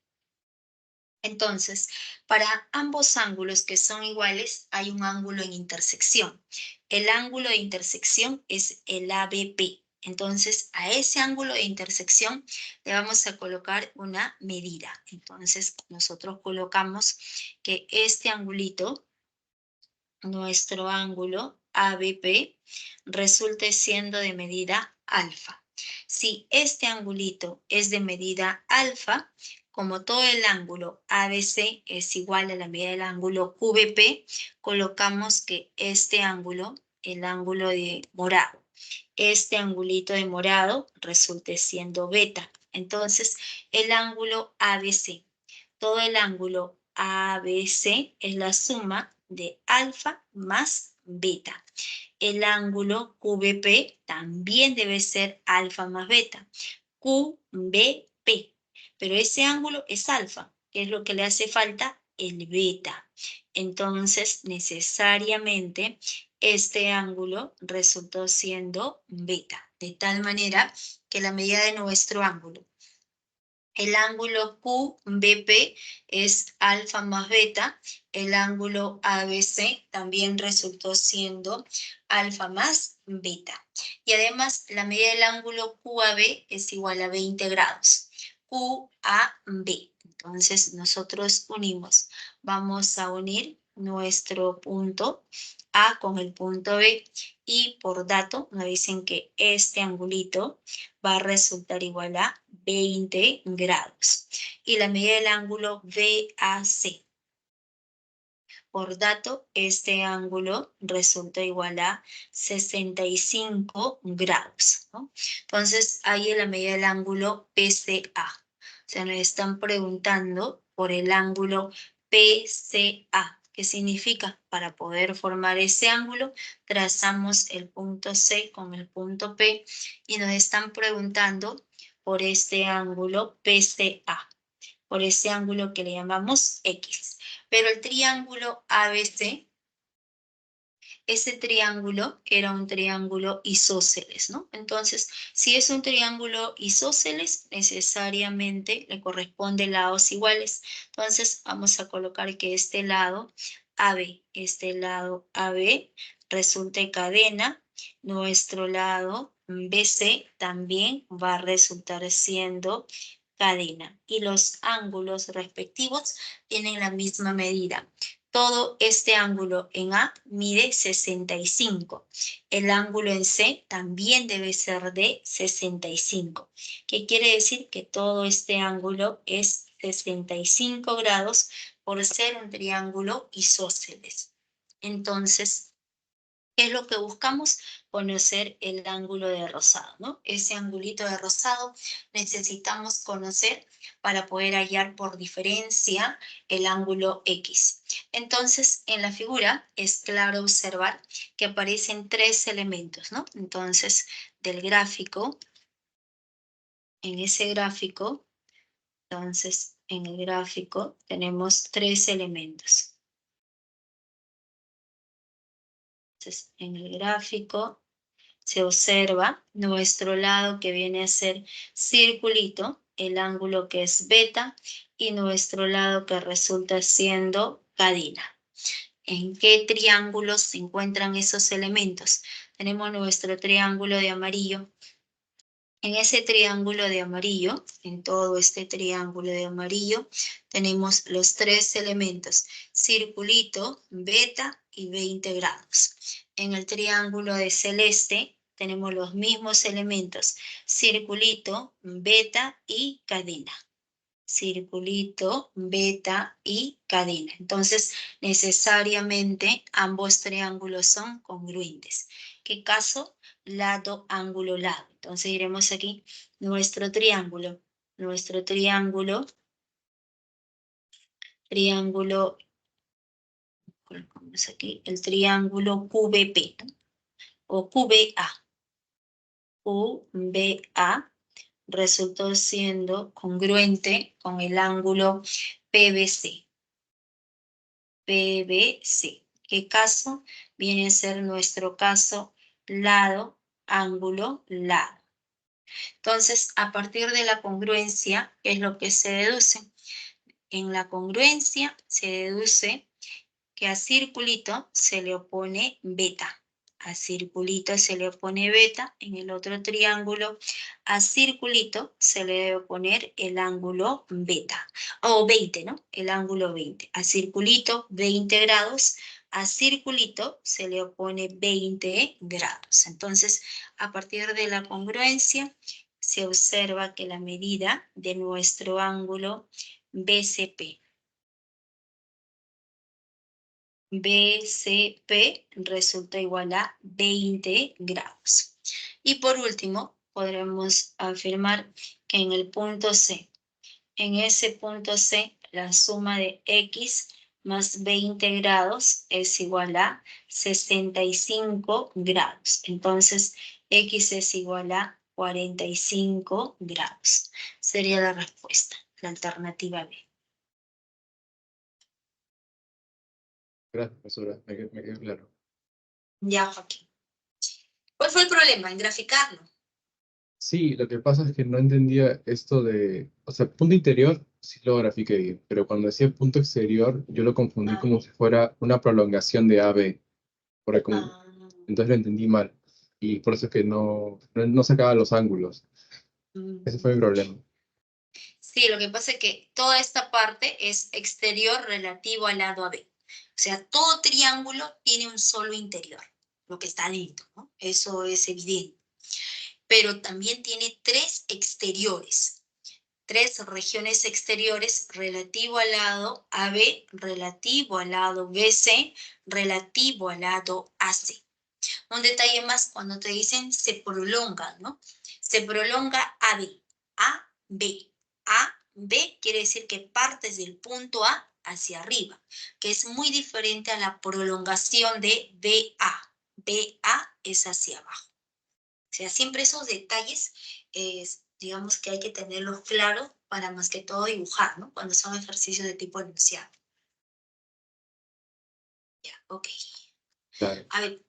Entonces, para ambos ángulos que son iguales, hay un ángulo en intersección. El ángulo de intersección es el ABP. Entonces, a ese ángulo de intersección le vamos a colocar una medida. Entonces, nosotros colocamos que este angulito, nuestro ángulo ABP resulte siendo de medida alfa. Si este angulito es de medida alfa, como todo el ángulo ABC es igual a la medida del ángulo QBP, colocamos que este ángulo, el ángulo de morado, este angulito de morado resulte siendo beta. Entonces, el ángulo ABC, todo el ángulo ABC es la suma de alfa más beta. El ángulo QBP también debe ser alfa más beta. QBP. Pero ese ángulo es alfa, que es lo que le hace falta, el beta. Entonces, necesariamente, este ángulo resultó siendo beta. De tal manera que la medida de nuestro ángulo, el ángulo QBP es alfa más beta. El ángulo ABC también resultó siendo alfa más beta. Y además, la medida del ángulo QAB es igual a 20 grados. QAB. Entonces, nosotros unimos. Vamos a unir nuestro punto A con el punto B. Y por dato, nos dicen que este angulito va a resultar igual a 20 grados. Y la medida del ángulo BAC. Por dato, este ángulo resulta igual a 65 grados, ¿no? Entonces, ahí es la medida del ángulo PCA. O sea, nos están preguntando por el ángulo PCA. ¿Qué significa? Para poder formar ese ángulo, trazamos el punto C con el punto P y nos están preguntando por este ángulo PCA, por ese ángulo que le llamamos X. Pero el triángulo ABC, ese triángulo era un triángulo isósceles, ¿no? Entonces, si es un triángulo isósceles, necesariamente le corresponde lados iguales. Entonces, vamos a colocar que este lado AB resulte cadena. Nuestro lado BC también va a resultar siendo cadena. Y los ángulos respectivos tienen la misma medida. Todo este ángulo en A mide 65. El ángulo en C también debe ser de 65. ¿Qué quiere decir? Que todo este ángulo es 65 grados por ser un triángulo isósceles. Entonces, ¿qué es lo que buscamos? Conocer el ángulo de rosado, ¿no? Ese angulito de rosado necesitamos conocer para poder hallar por diferencia el ángulo X. Entonces, en la figura es claro observar que aparecen tres elementos, ¿no? Entonces, del gráfico, en ese gráfico, entonces, en el gráfico tenemos tres elementos. Entonces, en el gráfico se observa nuestro lado que viene a ser circulito, el ángulo que es beta, y nuestro lado que resulta siendo cadena. ¿En qué triángulos se encuentran esos elementos? Tenemos nuestro triángulo de amarillo. En ese triángulo de amarillo, en todo este triángulo de amarillo, tenemos los tres elementos, circulito, beta y 20 grados. En el triángulo de celeste tenemos los mismos elementos, circulito, beta y cadena. Circulito, beta y cadena. Entonces, necesariamente ambos triángulos son congruentes. ¿Qué caso? Lado, ángulo, lado. Entonces, iremos aquí, nuestro triángulo, colocamos aquí el triángulo QBP, ¿no? O QBA. QBA resultó siendo congruente con el ángulo PBC. PBC. ¿Qué caso? Viene a ser nuestro caso lado, ángulo, lado. Entonces, a partir de la congruencia, ¿qué es lo que se deduce? En la congruencia se deduce que a circulito se le opone beta. A circulito se le opone beta. En el otro triángulo, a circulito se le debe poner el ángulo beta. O 20, ¿no? El ángulo 20. A circulito, 20 grados. a circulito se le opone 20 grados. Entonces, a partir de la congruencia, se observa que la medida de nuestro ángulo BCP resulta igual a 20 grados. Y por último, podremos afirmar que en el punto C, en ese punto C, la suma de X más 20 grados es igual a 65 grados. Entonces, X es igual a 45 grados. Sería la respuesta, la alternativa B. Gracias, profesora. Me quedó claro. Ya, Joaquín. ¿Cuál fue el problema? En graficarlo. Sí, lo que pasa es que no entendía esto de, o sea, punto interior sí lo grafiqué bien, pero cuando decía punto exterior yo lo confundí como si fuera una prolongación de AB, por ahí entonces lo entendí mal y por eso es que no sacaba los ángulos. Ese fue mi problema. Sí, lo que pasa es que toda esta parte es exterior relativo al lado AB. O sea, todo triángulo tiene un solo interior, lo que está dentro, ¿no? Eso es evidente. Pero también tiene tres exteriores, tres regiones exteriores relativo al lado AB, relativo al lado BC, relativo al lado AC. Un detalle más cuando te dicen se prolonga, ¿no? Se prolonga AB, A, B. A, B quiere decir que partes del punto A hacia arriba, que es muy diferente a la prolongación de BA. BA es hacia abajo. O sea, siempre esos detalles, digamos que hay que tenerlos claros para más que todo dibujar, ¿no? Cuando son ejercicios de tipo enunciado. Ya, ok. Claro. A ver,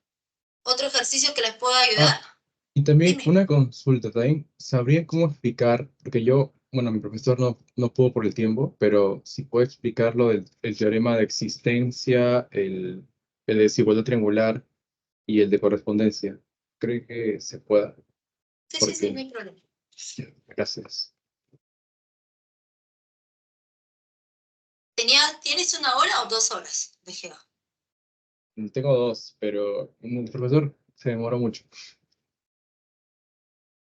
otro ejercicio que les puedo ayudar. Y también Dime. una consulta, también sabría cómo explicar, porque yo, bueno, mi profesor no pudo por el tiempo, pero si puede explicar lo del el teorema de existencia, el de desigualdad triangular y el de correspondencia. Creo que se pueda, Sí, no porque, hay problema. gracias. ¿Tienes 1 hora o 2 horas de geo? Tengo dos, pero el profesor se demoró mucho.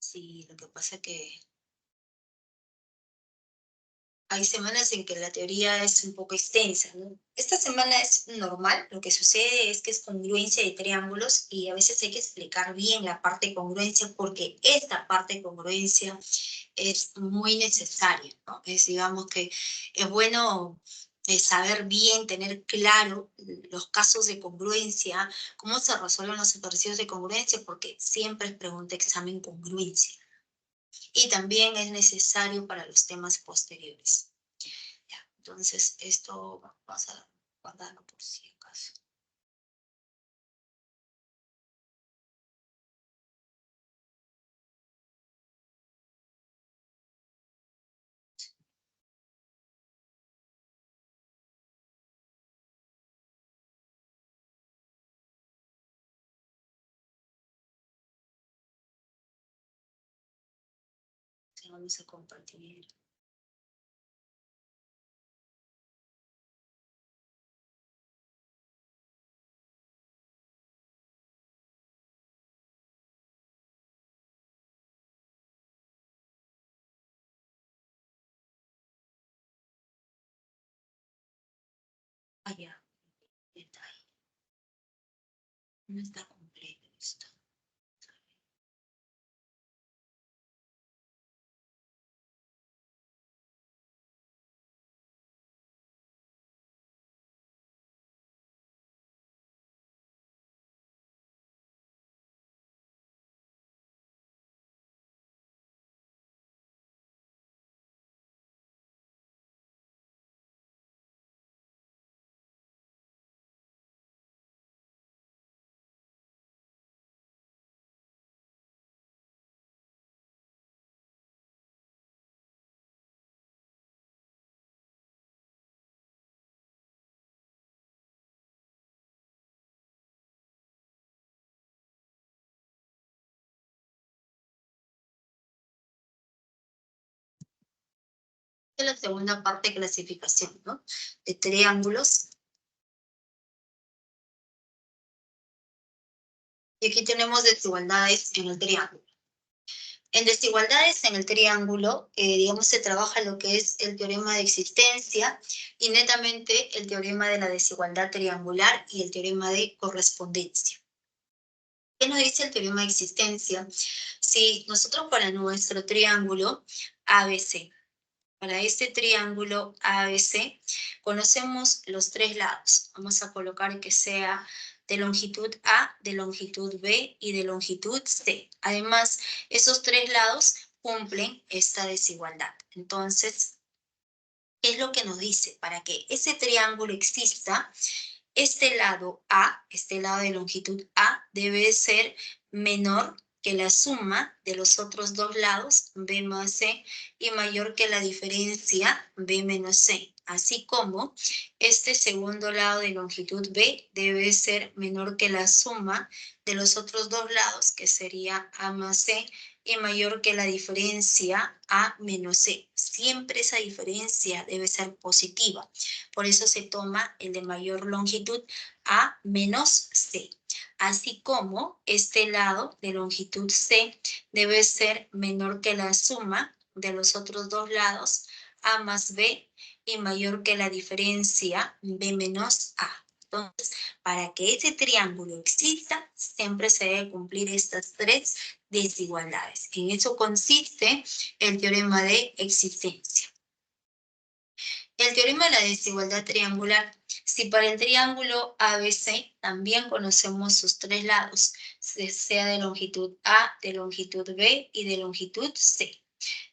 Sí, lo que pasa es que hay semanas en que la teoría es un poco extensa, ¿no? Esta semana es normal, lo que sucede es que es congruencia de triángulos y a veces hay que explicar bien la parte de congruencia porque esta parte de congruencia es muy necesaria, ¿no? Digamos que es bueno saber bien, tener claro los casos de congruencia, cómo se resuelven los ejercicios de congruencia, porque siempre es pregunta examen congruencia. Y también es necesario para los temas posteriores. Ya, entonces, esto vamos a guardarlo por si acaso. Vamos a compartir. Allá, detalle. No está completo esto. Esta es la segunda parte de clasificación, ¿no? De triángulos. Y aquí tenemos desigualdades en el triángulo. En desigualdades en el triángulo, digamos, se trabaja lo que es el teorema de existencia y netamente el teorema de la desigualdad triangular y el teorema de correspondencia. ¿Qué nos dice el teorema de existencia? Si nosotros para nuestro triángulo ABC, para este triángulo ABC, conocemos los tres lados. Vamos a colocar que sea de longitud A, de longitud B y de longitud C. Además, esos tres lados cumplen esta desigualdad. Entonces, ¿qué es lo que nos dice? Para que ese triángulo exista, este lado A, este lado de longitud A, debe ser menor que la suma de los otros dos lados, B más C, y mayor que la diferencia B menos C. Así como este segundo lado de longitud B debe ser menor que la suma de los otros dos lados, que sería A más C, y mayor que la diferencia A menos C. Siempre esa diferencia debe ser positiva. Por eso se toma el de mayor longitud A menos C. Así como este lado de longitud C debe ser menor que la suma de los otros dos lados, A más B, y mayor que la diferencia B menos A. Entonces, para que ese triángulo exista, siempre se debe cumplir estas tres desigualdades. En eso consiste el teorema de existencia. El teorema de la desigualdad triangular. Si para el triángulo ABC también conocemos sus tres lados, sea de longitud A, de longitud B y de longitud C.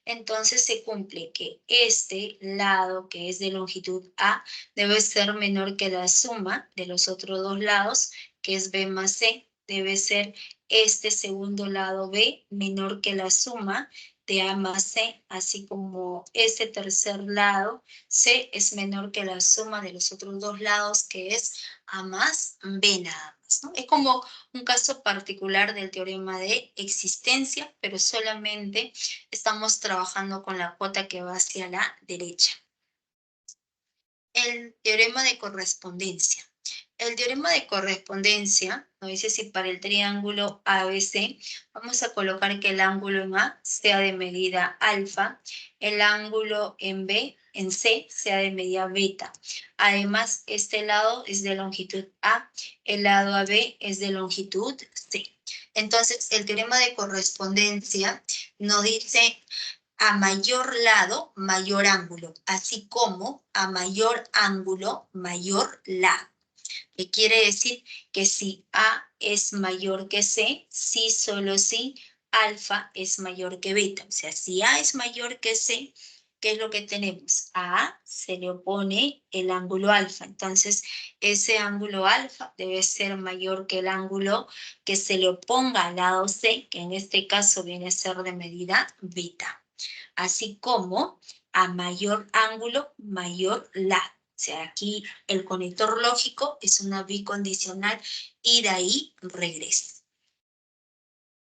Entonces se cumple que este lado que es de longitud A debe ser menor que la suma de los otros dos lados, que es B más C. Debe ser este segundo lado B menor que la suma de A más C, así como este tercer lado C es menor que la suma de los otros dos lados, que es A más B nada más, ¿no? Es como un caso particular del teorema de existencia, pero solamente estamos trabajando con la cuota que va hacia la derecha. El teorema de correspondencia. El teorema de correspondencia nos dice si para el triángulo ABC vamos a colocar que el ángulo en A sea de medida alfa, el ángulo en B, en C, sea de medida beta. Además, este lado es de longitud A, el lado AB es de longitud C. Entonces, el teorema de correspondencia nos dice a mayor lado, mayor ángulo, así como a mayor ángulo, mayor lado. ¿Qué quiere decir? Que si A es mayor que C, sí, solo si alfa es mayor que beta. O sea, si A es mayor que C, ¿qué es lo que tenemos? A A se le opone el ángulo alfa. Entonces, ese ángulo alfa debe ser mayor que el ángulo que se le oponga al lado C, que en este caso viene a ser de medida beta. Así como a mayor ángulo, mayor lado. O sea, aquí el conector lógico es una bicondicional y de ahí regresa.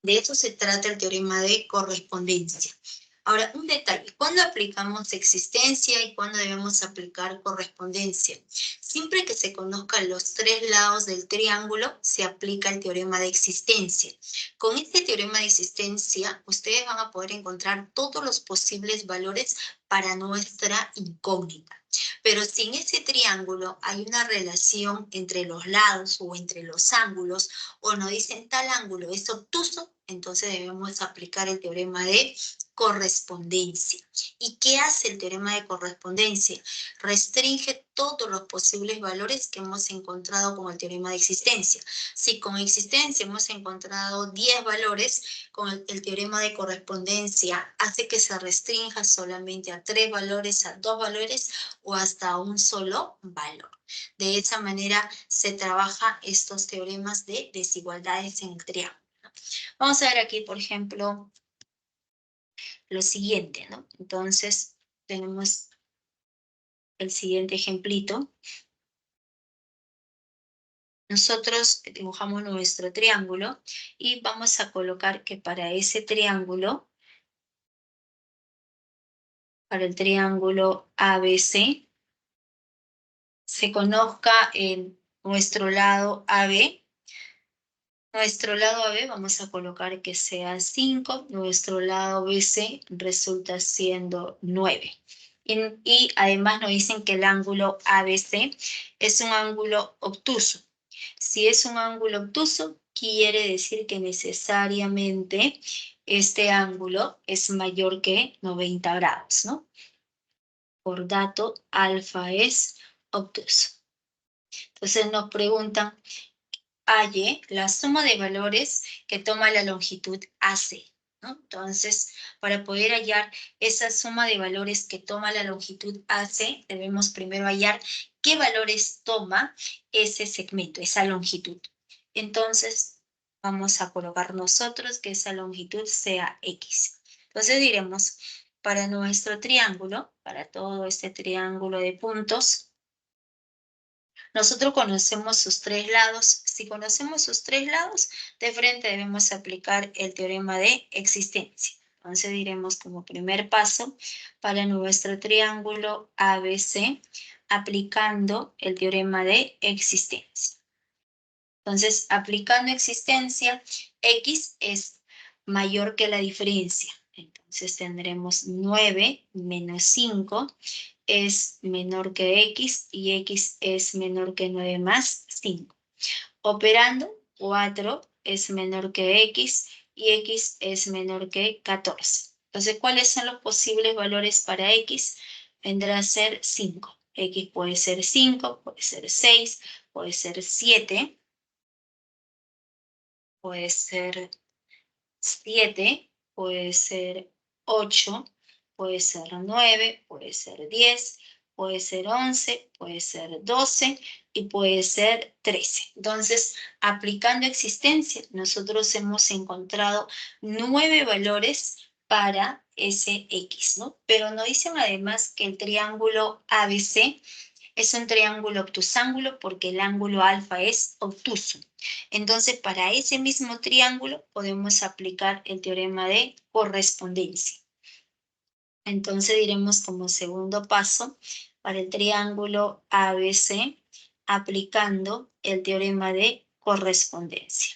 De eso se trata el teorema de correspondencia. Ahora, un detalle, ¿cuándo aplicamos existencia y cuándo debemos aplicar correspondencia? Siempre que se conozcan los tres lados del triángulo, se aplica el teorema de existencia. Con este teorema de existencia, ustedes van a poder encontrar todos los posibles valores para nuestra incógnita. Pero si en ese triángulo hay una relación entre los lados o entre los ángulos, o nos dicen tal ángulo es obtuso, entonces debemos aplicar el teorema de correspondencia. ¿Y qué hace el teorema de correspondencia? Restringe todos los posibles valores que hemos encontrado con el teorema de existencia. Si con existencia hemos encontrado 10 valores, con el teorema de correspondencia hace que se restrinja solamente a 3 valores, a 2 valores o hasta un solo valor. De esa manera se trabaja estos teoremas de desigualdades en el triángulo. Vamos a ver aquí, por ejemplo, lo siguiente, ¿no? Entonces, tenemos el siguiente ejemplito. Nosotros dibujamos nuestro triángulo y vamos a colocar que para ese triángulo, para el triángulo ABC, se conozca en nuestro lado AB Nuestro lado AB vamos a colocar que sea 5, nuestro lado BC resulta siendo 9. Y además nos dicen que el ángulo ABC es un ángulo obtuso. Si es un ángulo obtuso, quiere decir que necesariamente este ángulo es mayor que 90 grados, ¿no? Por dato, alfa es obtuso. Entonces nos preguntan, halle la suma de valores que toma la longitud AC, ¿no? Entonces, para poder hallar esa suma de valores que toma la longitud AC, debemos primero hallar qué valores toma ese segmento, esa longitud. Entonces, vamos a colocar nosotros que esa longitud sea X. Entonces diremos, para nuestro triángulo, para todo este triángulo de puntos, nosotros conocemos sus tres lados. Si conocemos sus tres lados, de frente debemos aplicar el teorema de existencia. Entonces diremos como primer paso para nuestro triángulo ABC, aplicando el teorema de existencia. Entonces, aplicando existencia, X es mayor que la diferencia. Entonces tendremos 9 menos 5 es menor que X y X es menor que 9 más 5. Operando, 4 es menor que X y X es menor que 14. Entonces, ¿cuáles son los posibles valores para X? Vendrá a ser 5. X puede ser 5, puede ser 6, puede ser 7, puede ser 7, puede ser 8, puede ser 9, puede ser 10, puede ser 11, puede ser 12 y puede ser 13. Entonces, aplicando existencia, nosotros hemos encontrado 9 valores para ese X, ¿no? Pero nos dicen además que el triángulo ABC es un triángulo obtusángulo porque el ángulo alfa es obtuso. Entonces, para ese mismo triángulo podemos aplicar el teorema de correspondencia. Entonces diremos como segundo paso, para el triángulo ABC, aplicando el teorema de correspondencia.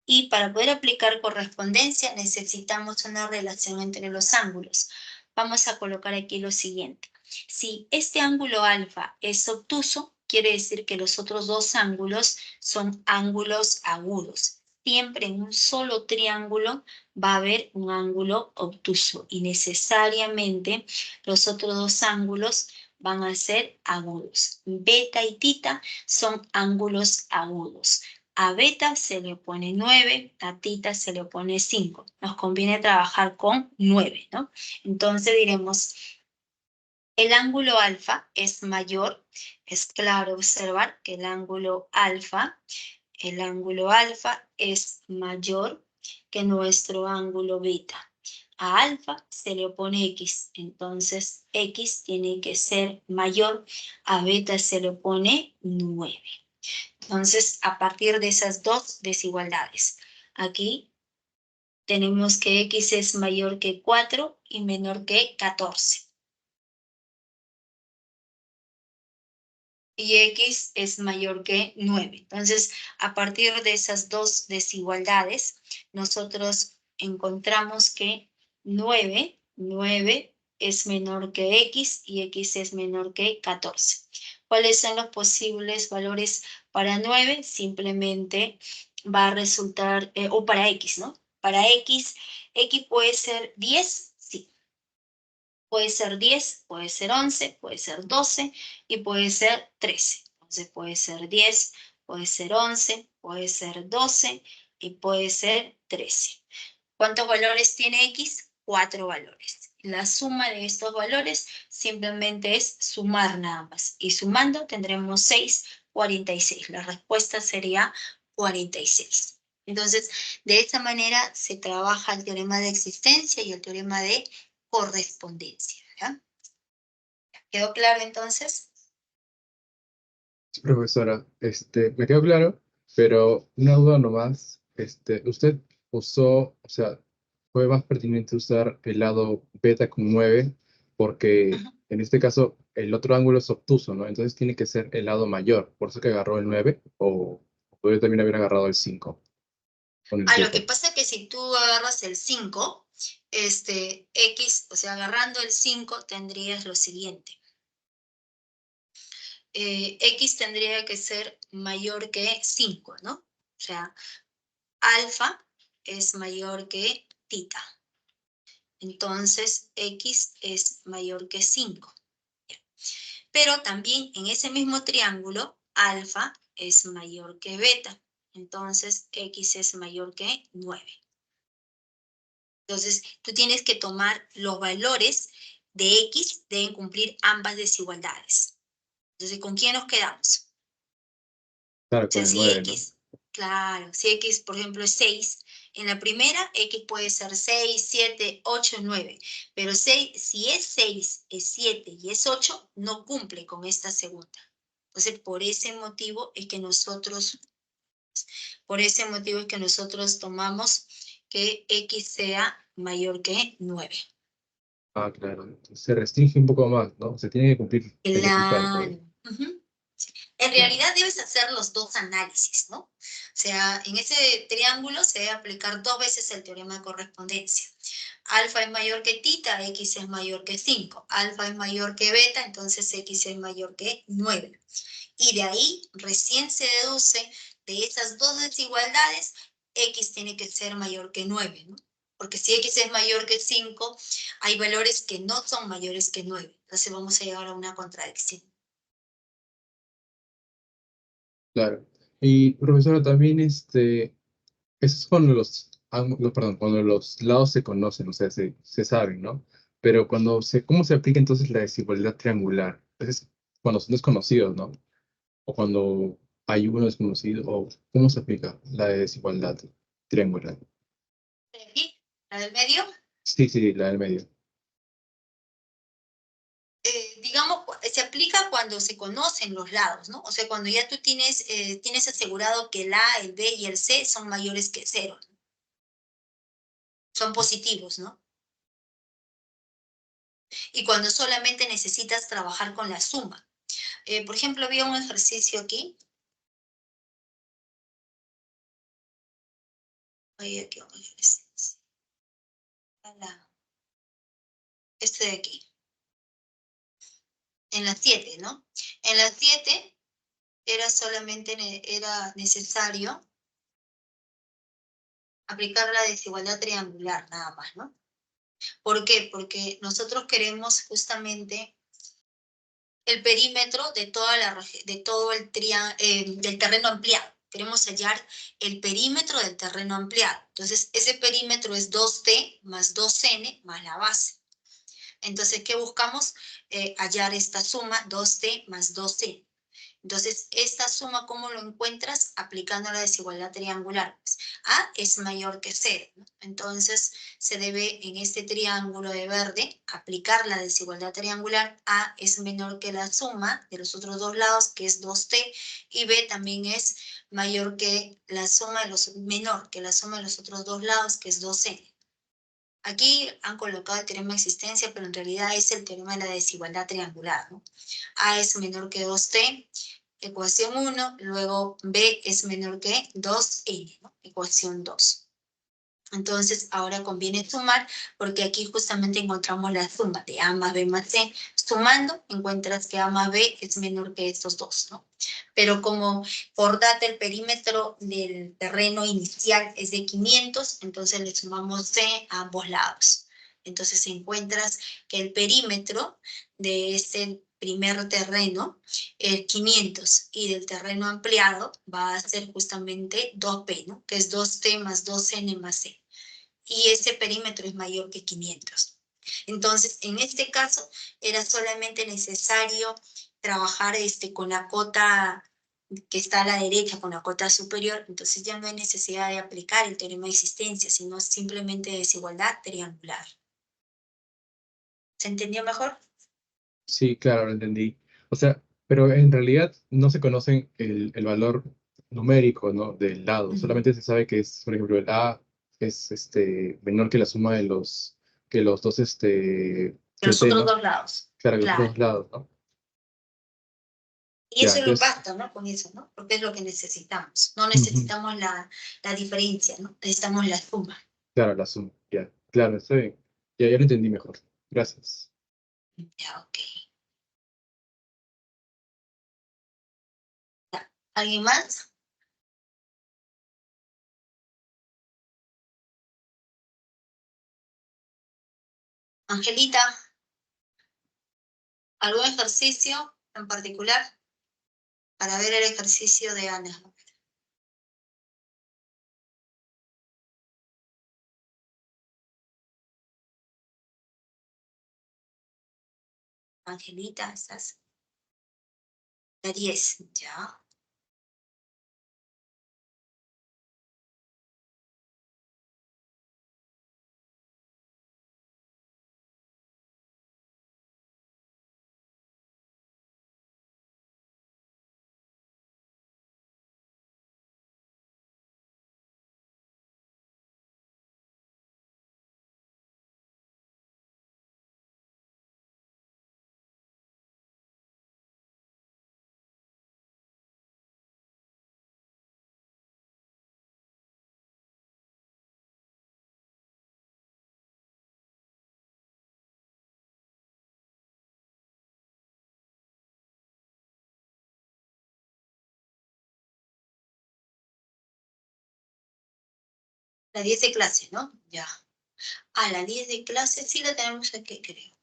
Y para poder aplicar correspondencia necesitamos una relación entre los ángulos. Vamos a colocar aquí lo siguiente. Si este ángulo alfa es obtuso, quiere decir que los otros dos ángulos son ángulos agudos. Siempre en un solo triángulo va a haber un ángulo obtuso y necesariamente los otros dos ángulos van a ser agudos. Beta y tita son ángulos agudos. A beta se le pone 9, a tita se le pone 5. Nos conviene trabajar con 9, ¿no? Entonces diremos, el ángulo alfa es mayor. Es claro observar que el ángulo alfa es mayor que nuestro ángulo beta. A alfa se le opone X, entonces X tiene que ser mayor. A beta se le opone 9. Entonces, a partir de esas dos desigualdades, aquí tenemos que X es mayor que 4 y menor que 14. Y X es mayor que 9. Entonces, a partir de esas dos desigualdades, nosotros encontramos que 9 es menor que X y X es menor que 14. ¿Cuáles son los posibles valores para 9? Simplemente va a resultar, o para X, ¿no? Para X puede ser 10, sí. Puede ser 10, puede ser 11, puede ser 12 y puede ser 13. Entonces puede ser 10, puede ser 11, puede ser 12 y puede ser 13. ¿Cuántos valores tiene X? 4 valores. La suma de estos valores simplemente es sumar nada más. Y sumando tendremos 6, 46. La respuesta sería 46. Entonces, de esta manera se trabaja el teorema de existencia y el teorema de correspondencia. ¿Ya? ¿Quedó claro entonces? Sí, profesora, me quedó claro, pero una duda nomás, usted usó, o sea, fue más pertinente usar el lado beta con 9, porque en este caso el otro ángulo es obtuso, ¿no? Entonces tiene que ser el lado mayor, por eso que agarró el 9, o O yo también había agarrado el 5 con el Lo 7. que pasa es que si tú agarras el 5, X, o sea, agarrando el 5 tendrías lo siguiente. X tendría que ser mayor que 5, ¿no? O sea, alfa es mayor que tita. Entonces, X es mayor que 5. Pero también en ese mismo triángulo, alfa es mayor que beta. Entonces, X es mayor que 9. Entonces, tú tienes que tomar los valores de X, deben cumplir ambas desigualdades. Entonces, ¿con quién nos quedamos? Claro, O con sea, el si 9, ¿no? X, claro, si X, por ejemplo, es 6, en la primera X puede ser 6, 7, 8, 9, pero si es 6, es 7 y es 8, no cumple con esta segunda. Entonces, por ese motivo es que nosotros tomamos que X sea mayor que 9. Ah, claro. Se restringe un poco más, ¿no? Se tiene que cumplir beneficio al Claro. código. Ujú. En Claro. realidad debes hacer los dos análisis, ¿no? O sea, en ese triángulo se debe aplicar 2 veces el teorema de correspondencia. Alfa es mayor que tita, X es mayor que 5. Alfa es mayor que beta, entonces X es mayor que 9. Y de ahí recién se deduce de esas dos desigualdades, X tiene que ser mayor que 9, ¿no? Porque si X es mayor que 5, hay valores que no son mayores que 9. Entonces vamos a llegar a una contradicción. Claro. Y profesora, también eso es cuando perdón, cuando los lados se conocen, o sea, se saben, ¿no? Pero ¿cómo se aplica entonces la desigualdad triangular? Es cuando son desconocidos, ¿no? O cuando hay uno desconocido, o ¿cómo se aplica la desigualdad triangular? ¿De aquí? ¿La del medio? Sí, sí, la del medio. Digamos, se aplica cuando se conocen los lados, ¿no? O sea, cuando ya tú tienes asegurado que el A, el B y el C son mayores que 0, ¿no? Son positivos, ¿no? Y cuando solamente necesitas trabajar con la suma. Por ejemplo, había un ejercicio aquí. Oye, aquí un ejercicio. Este de aquí. En la 7, ¿no? En la 7 era necesario aplicar la desigualdad triangular, nada más, ¿no? ¿Por qué? Porque nosotros queremos justamente el perímetro de todo del terreno ampliado. Queremos hallar el perímetro del terreno ampliado. Entonces, ese perímetro es 2t más 2n más la base. Entonces, ¿qué buscamos? Hallar esta suma, 2t más 2n. Entonces, esta suma, ¿cómo lo encuentras? Aplicando la desigualdad triangular. Pues, A es mayor que 0, ¿no? Entonces, se debe en este triángulo de verde aplicar la desigualdad triangular. A es menor que la suma de los otros dos lados, que es 2t, y B también es mayor que la suma menor que la suma de los otros dos lados, que es 2n. Aquí han colocado el teorema de existencia, pero en realidad es el teorema de la desigualdad triangular, ¿no? A es menor que 2t, ecuación 1, luego B es menor que 2n, ¿no? Ecuación 2. Entonces, ahora conviene sumar, porque aquí justamente encontramos la suma de A más B más C. Sumando, encuentras que A más B es menor que estos dos, ¿no? Pero como por data el perímetro del terreno inicial es de 500, entonces le sumamos C a ambos lados. Entonces encuentras que el perímetro de este primer terreno es 500 y del terreno ampliado va a ser justamente 2P, ¿no? Que es 2T más 2N más C. Y ese perímetro es mayor que 500. Entonces, en este caso, era solamente necesario trabajar con la cota que está a la derecha, con la cota superior. Entonces ya no hay necesidad de aplicar el teorema de existencia, sino simplemente desigualdad triangular. ¿Se entendió mejor? Sí, claro, lo entendí. O sea, pero en realidad no se conoce el valor numérico, ¿no? Del lado. Solamente se sabe que es, por ejemplo, el A es menor que la suma que los dos De los CT, otros ¿no? dos lados. Claro, que los Claro. dos lados, ¿no? Y Ya, eso entonces, basta, ¿no? Con eso, ¿no? Porque es lo que necesitamos. No necesitamos la diferencia, ¿no? Necesitamos la suma. claro, la suma. Ya, claro, está bien. Ya lo entendí mejor. Gracias. Ya, ok. Ya. ¿Alguien más? Angelita, ¿algún ejercicio en particular? Para ver el ejercicio de Ana. Angelita, ¿estás? La 10, ya. La 10 de clase, ¿no? Ya. Ah, la 10 de clase sí la tenemos aquí, creo.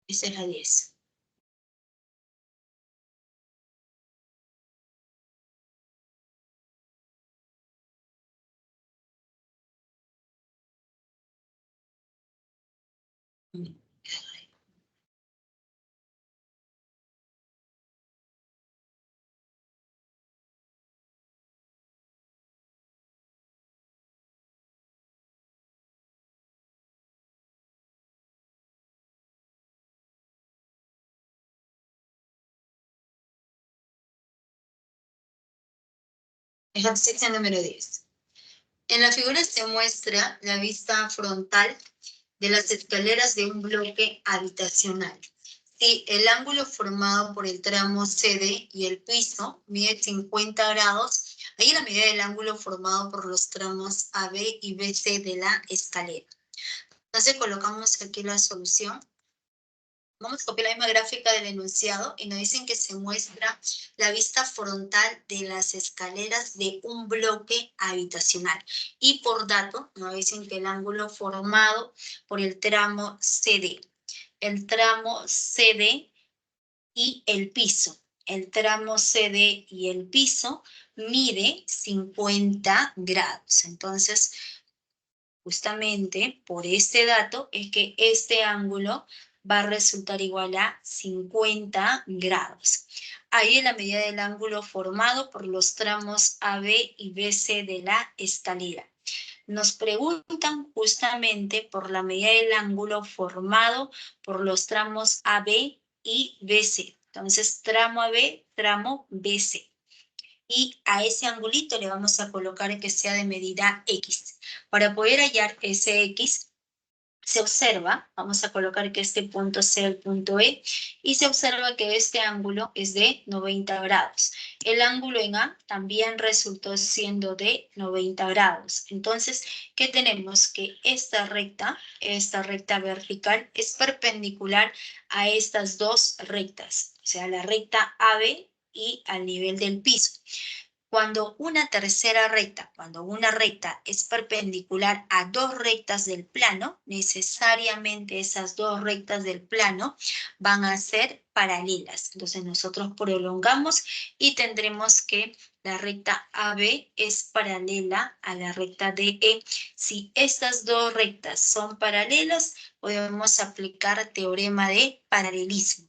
Esa es la 10. Ejercicio número 10. En la figura se muestra la vista frontal de las escaleras de un bloque habitacional. Si el ángulo formado por el tramo CD y el piso mide 50 grados, ahí la medida del ángulo formado por los tramos AB y BC de la escalera. Entonces colocamos aquí la solución. Vamos a copiar la misma gráfica del enunciado y nos dicen que se muestra la vista frontal de las escaleras de un bloque habitacional. Y por dato, nos dicen que el ángulo formado por el tramo CD. El tramo CD y el piso. El tramo CD y el piso mide 50 grados. Entonces, justamente por este dato es que este ángulo va a resultar igual a 50 grados. Ahí es la medida del ángulo formado por los tramos AB y BC de la escalera. Nos preguntan justamente por la medida del ángulo formado por los tramos AB y BC. Entonces, tramo AB, tramo BC. Y a ese angulito le vamos a colocar que sea de medida X. Para poder hallar ese X, se observa, vamos a colocar que este punto sea el punto E, y se observa que este ángulo es de 90 grados. El ángulo en A también resultó siendo de 90 grados. Entonces, ¿qué tenemos? Que esta recta vertical, es perpendicular a estas dos rectas, o sea, la recta AB y al nivel del piso. Cuando una recta es perpendicular a dos rectas del plano, necesariamente esas dos rectas del plano van a ser paralelas. Entonces nosotros prolongamos y tendremos que la recta AB es paralela a la recta DE. Si estas dos rectas son paralelas, podemos aplicar teorema de paralelismo.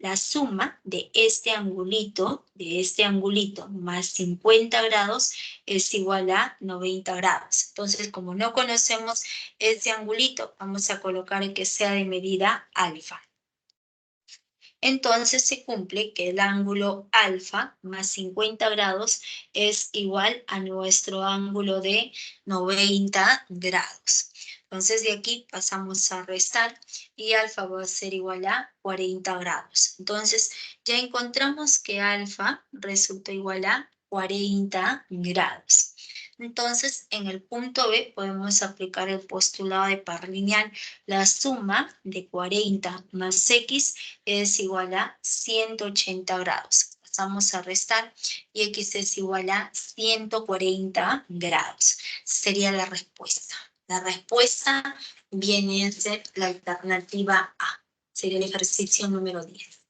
La suma de este angulito más 50 grados es igual a 90 grados. Entonces, como no conocemos ese angulito, vamos a colocar que sea de medida alfa. Entonces se cumple que el ángulo alfa más 50 grados es igual a nuestro ángulo de 90 grados. Entonces de aquí pasamos a restar y alfa va a ser igual a 40 grados. Entonces ya encontramos que alfa resulta igual a 40 grados. Entonces en el punto B podemos aplicar el postulado de par lineal. La suma de 40 más x es igual a 180 grados. Pasamos a restar y x es igual a 140 grados. Sería la respuesta. La respuesta viene a ser la alternativa A. Sería el ejercicio número 10.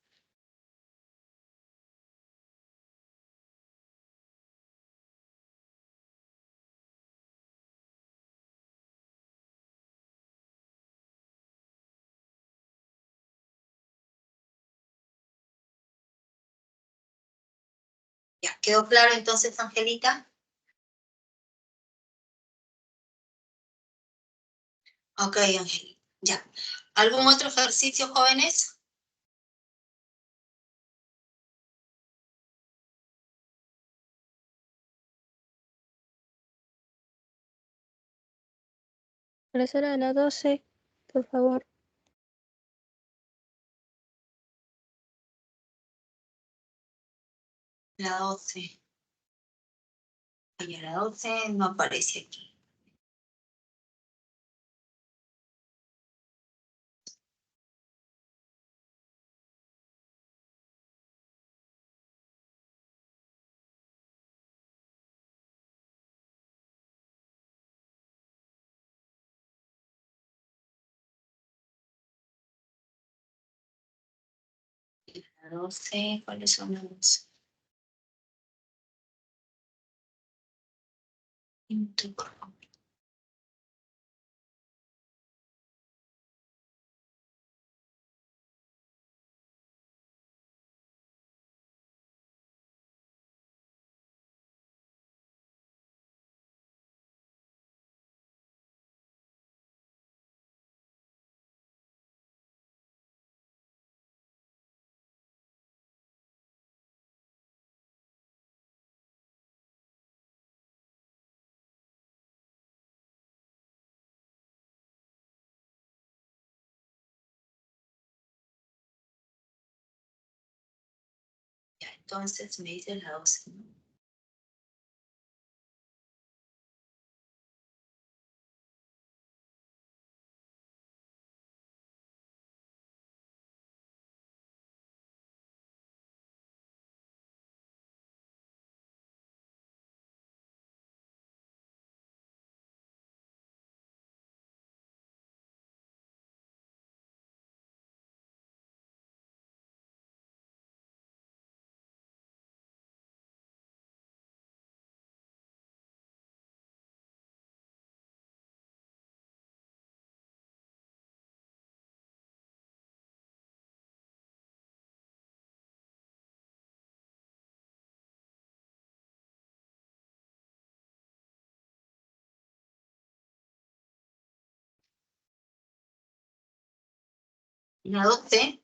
¿Ya quedó claro entonces, Angelita? Ok, Angelita. Ya. ¿Algún otro ejercicio, jóvenes? Profesora, la 12, por favor. La 12. Oye, la 12 no aparece aquí. La 12, ¿cuáles son los? Ya, entonces me dice la 12, ¿no? La 12.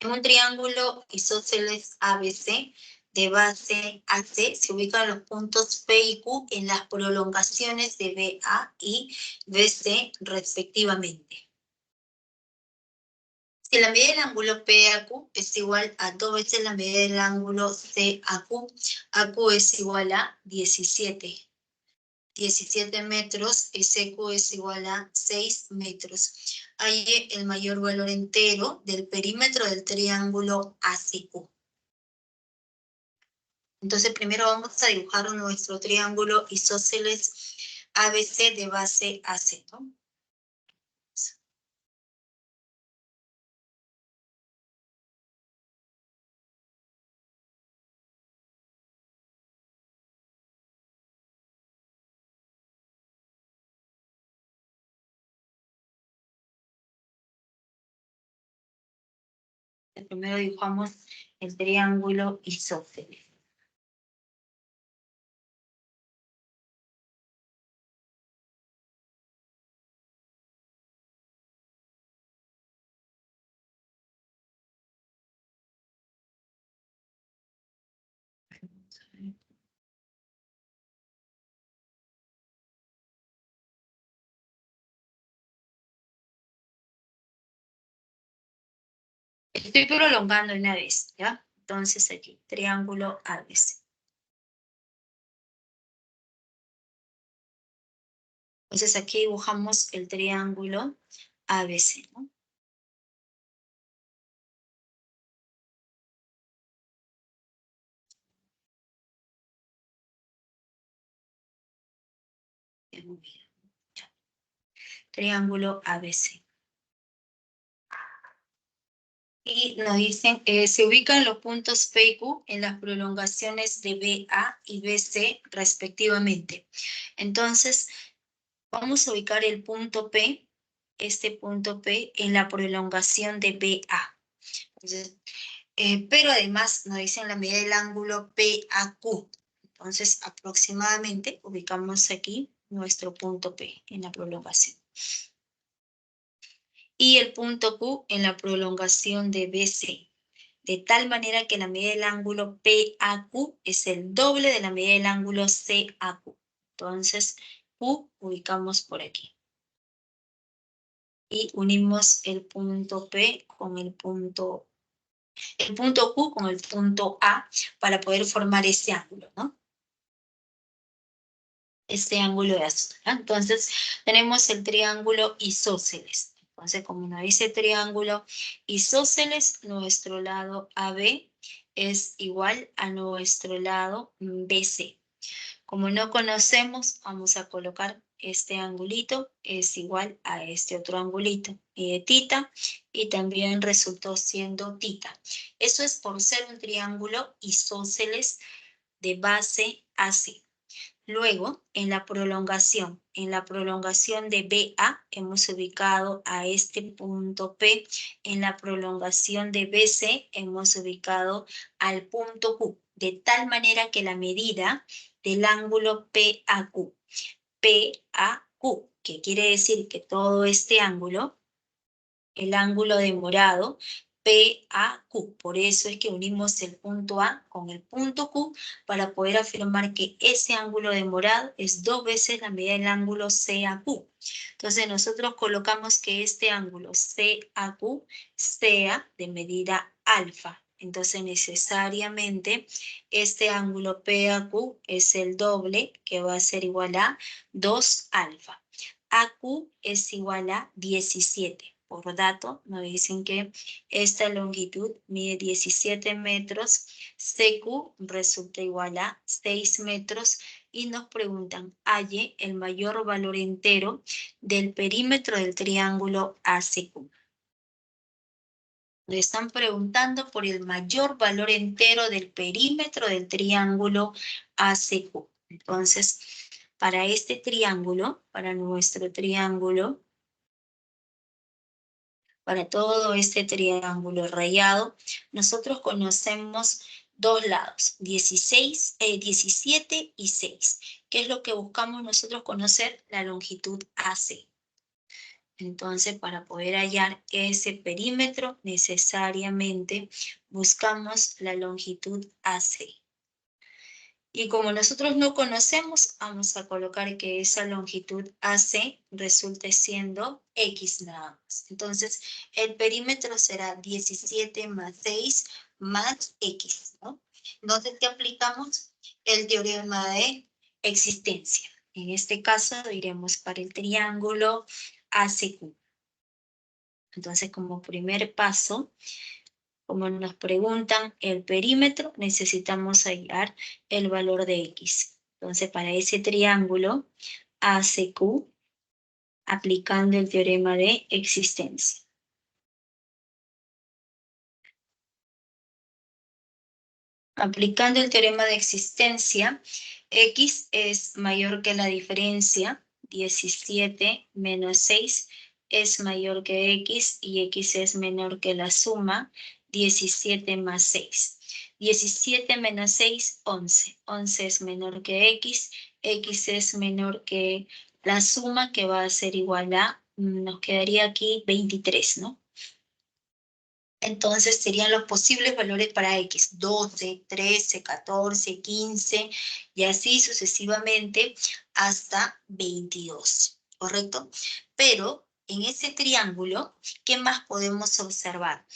En un triángulo isósceles ABC de base AC se ubican los puntos P y Q en las prolongaciones de BA y BC respectivamente. Si la medida del ángulo PAQ es igual a 2 veces la medida del ángulo CAQ, AQ es igual a 17 metros y CQ es igual a 6 metros. Hay el mayor valor entero del perímetro del triángulo ACQ. Entonces primero vamos a dibujar nuestro triángulo isósceles ABC de base AC, ¿no? Primero dibujamos el triángulo isósceles. Estoy prolongando una vez, ¿ya? Entonces aquí, triángulo ABC. Entonces aquí dibujamos el triángulo ABC, ¿no? Triángulo ABC. Y nos dicen, se ubican los puntos P y Q en las prolongaciones de BA y BC respectivamente. Entonces, vamos a ubicar el punto P, este punto P, en la prolongación de BA. Entonces, pero además nos dicen la medida del ángulo PAQ. Entonces, aproximadamente ubicamos aquí nuestro punto P en la prolongación. Y el punto Q en la prolongación de BC. De tal manera que la medida del ángulo PAQ es el doble de la medida del ángulo CAQ. Entonces, Q ubicamos por aquí. Y unimos el punto P con el punto Q con el punto A para poder formar ese ángulo, ¿no? Este ángulo de azul, ¿no? Entonces, tenemos el triángulo isósceles. Entonces, como nos dice triángulo isósceles, nuestro lado AB es igual a nuestro lado BC. Como no conocemos, vamos a colocar este angulito es igual a este otro angulito, tita, y también resultó siendo tita. Eso es por ser un triángulo isósceles de base AC. Luego, en la prolongación de BA, hemos ubicado a este punto P. En la prolongación de BC, hemos ubicado al punto Q, de tal manera que la medida del ángulo PAQ, que quiere decir que todo este ángulo, el ángulo de morado, PAQ. Por eso es que unimos el punto A con el punto Q para poder afirmar que ese ángulo de morado es 2 veces la medida del ángulo CAQ. Entonces nosotros colocamos que este ángulo CAQ sea de medida alfa. Entonces necesariamente este ángulo PAQ es el doble, que va a ser igual a 2 alfa. AQ es igual a 17. Por dato, nos dicen que esta longitud mide 17 metros, CQ resulta igual a 6 metros y nos preguntan, halle el mayor valor entero del perímetro del triángulo ACQ. Le están preguntando por el mayor valor entero del perímetro del triángulo ACQ. Entonces, para este triángulo, para nuestro triángulo, para todo este triángulo rayado, nosotros conocemos dos lados, 17 y 6. ¿Qué es lo que buscamos nosotros conocer? La longitud AC. Entonces, para poder hallar ese perímetro, necesariamente buscamos la longitud AC. Y como nosotros no conocemos, vamos a colocar que esa longitud AC resulte siendo X nada más. Entonces, el perímetro será 17 más 6 más X, ¿no? Entonces, ¿qué aplicamos? El teorema de existencia. En este caso, iremos para el triángulo ACQ. Entonces, como primer paso, como nos preguntan el perímetro, necesitamos hallar el valor de X. Entonces, para ese triángulo ACQ, aplicando el teorema de existencia. Aplicando el teorema de existencia, X es mayor que la diferencia, 17 menos 6 es mayor que X y X es menor que la suma, 17 más 6. 17 menos 6, 11. 11 es menor que X es menor que la suma que va a ser igual a, nos quedaría aquí 23, ¿no? Entonces serían los posibles valores para X, 12, 13, 14, 15 y así sucesivamente hasta 22, ¿correcto? Pero en ese triángulo, ¿qué más podemos observar?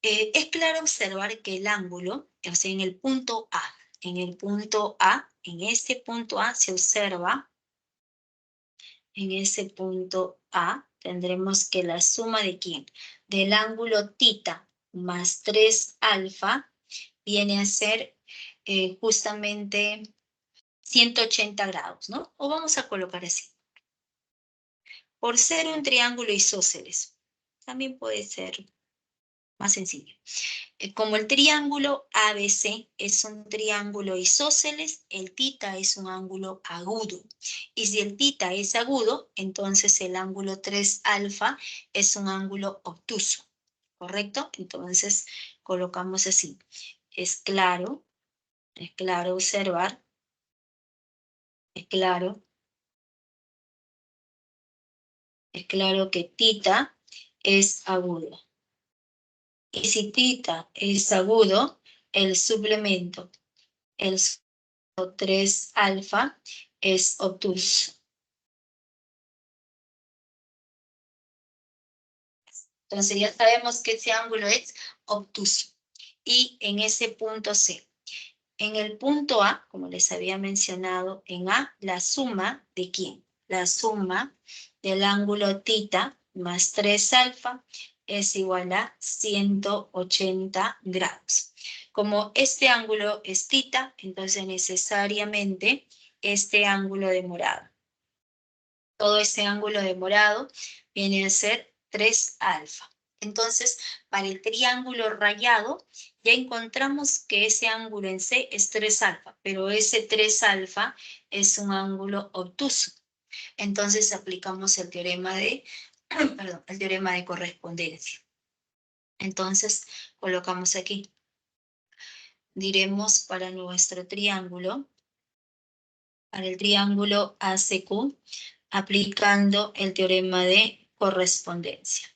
Es claro observar que el ángulo, o sea, en el punto A, en este punto A se observa, en ese punto A, tendremos que la suma de ¿quién? Del ángulo tita más 3 alfa viene a ser justamente 180 grados, ¿no? O vamos a colocar así. Por ser un triángulo isósceles, también puede ser más sencillo. Como el triángulo ABC es un triángulo isósceles, el tita es un ángulo agudo. Y si el tita es agudo, entonces el ángulo 3 alfa es un ángulo obtuso, ¿correcto? Entonces colocamos así. Es claro observar, es claro que tita es agudo. Y si tita es agudo, el suplemento, el 3 alfa es obtuso. Entonces ya sabemos que ese ángulo es obtuso. Y en ese punto C. En el punto A, como les había mencionado, en A, la suma de ¿quién? La suma del ángulo tita más 3 alfa es igual a 180 grados. Como este ángulo es tita, entonces necesariamente este ángulo de morado. Todo ese ángulo de morado viene a ser 3 alfa. Entonces, para el triángulo rayado, ya encontramos que ese ángulo en C es 3 alfa, pero ese 3 alfa es un ángulo obtuso. Entonces, aplicamos el teorema de, perdón, el teorema de correspondencia. Entonces, colocamos aquí. Diremos para nuestro triángulo, para el triángulo ACQ, aplicando el teorema de correspondencia.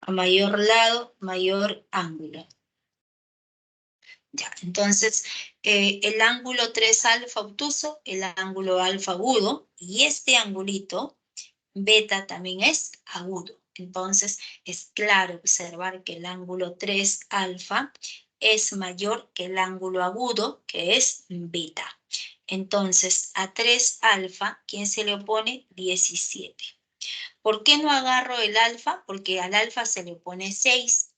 A mayor lado, mayor ángulo. Ya, entonces, el ángulo 3 alfa obtuso, el ángulo alfa agudo, y este angulito, beta, también es agudo. Entonces, es claro observar que el ángulo 3 alfa es mayor que el ángulo agudo, que es beta. Entonces, a 3 alfa, ¿quién se le opone? 17. ¿Por qué no agarro el alfa? Porque al alfa se le opone 6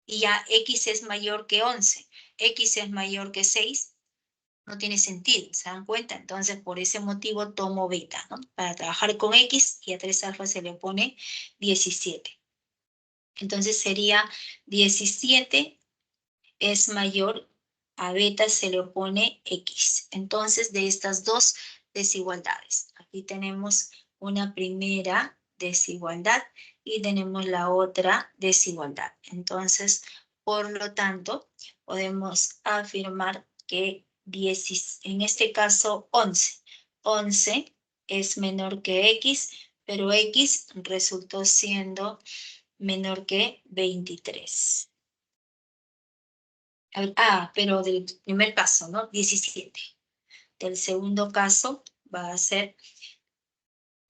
y ya x es mayor que 11. X es mayor que 6. No tiene sentido, ¿se dan cuenta? Entonces, por ese motivo tomo beta, ¿no? Para trabajar con x y a 3 alfa se le opone 17. Entonces sería 17 es mayor, a beta se le opone x. Entonces, de estas dos desigualdades, aquí tenemos una primera desigualdad y tenemos la otra desigualdad. Entonces, por lo tanto, podemos afirmar que en este caso 11. 11 es menor que x, pero x resultó siendo menor que 23. Pero del primer caso, ¿no? 17. Del segundo caso va a ser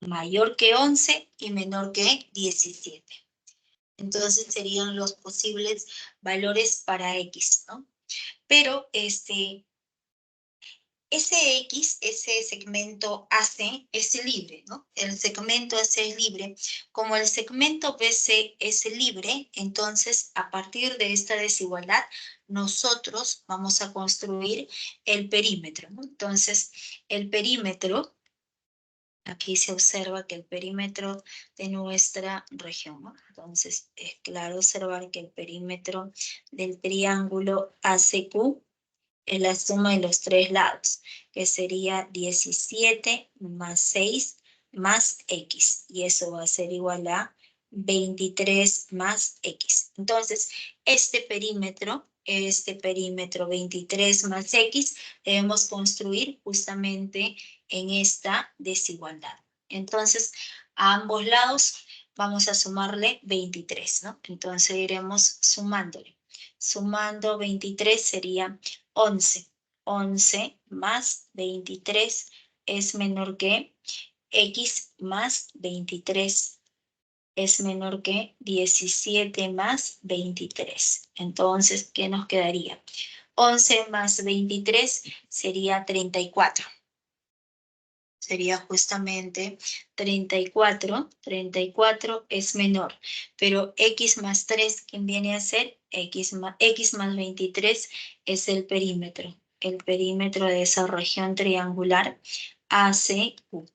mayor que 11 y menor que 17. Entonces serían los posibles valores para X, ¿no? Pero ese X, ese segmento AC es libre, ¿no? El segmento AC es libre. Como el segmento BC es libre, entonces a partir de esta desigualdad, nosotros vamos a construir el perímetro, ¿no? Entonces, el perímetro, aquí se observa que el perímetro de nuestra región, ¿no? Entonces, es claro observar que el perímetro del triángulo ACQ es la suma de los tres lados, que sería 17 más 6 más x, y eso va a ser igual a 23 más x. Entonces, este perímetro 23 más x, debemos construir justamente en esta desigualdad. Entonces, a ambos lados vamos a sumarle 23, ¿no? Entonces iremos sumándole. Sumando 23 sería 11. 11 más 23 es menor que x más 23. es menor que 17 más 23. Entonces, ¿qué nos quedaría? 11 más 23 sería 34. Sería justamente 34. 34 es menor, pero x más 3, ¿quién viene a ser? X más 23 es el perímetro. El perímetro de esa región triangular ACQ.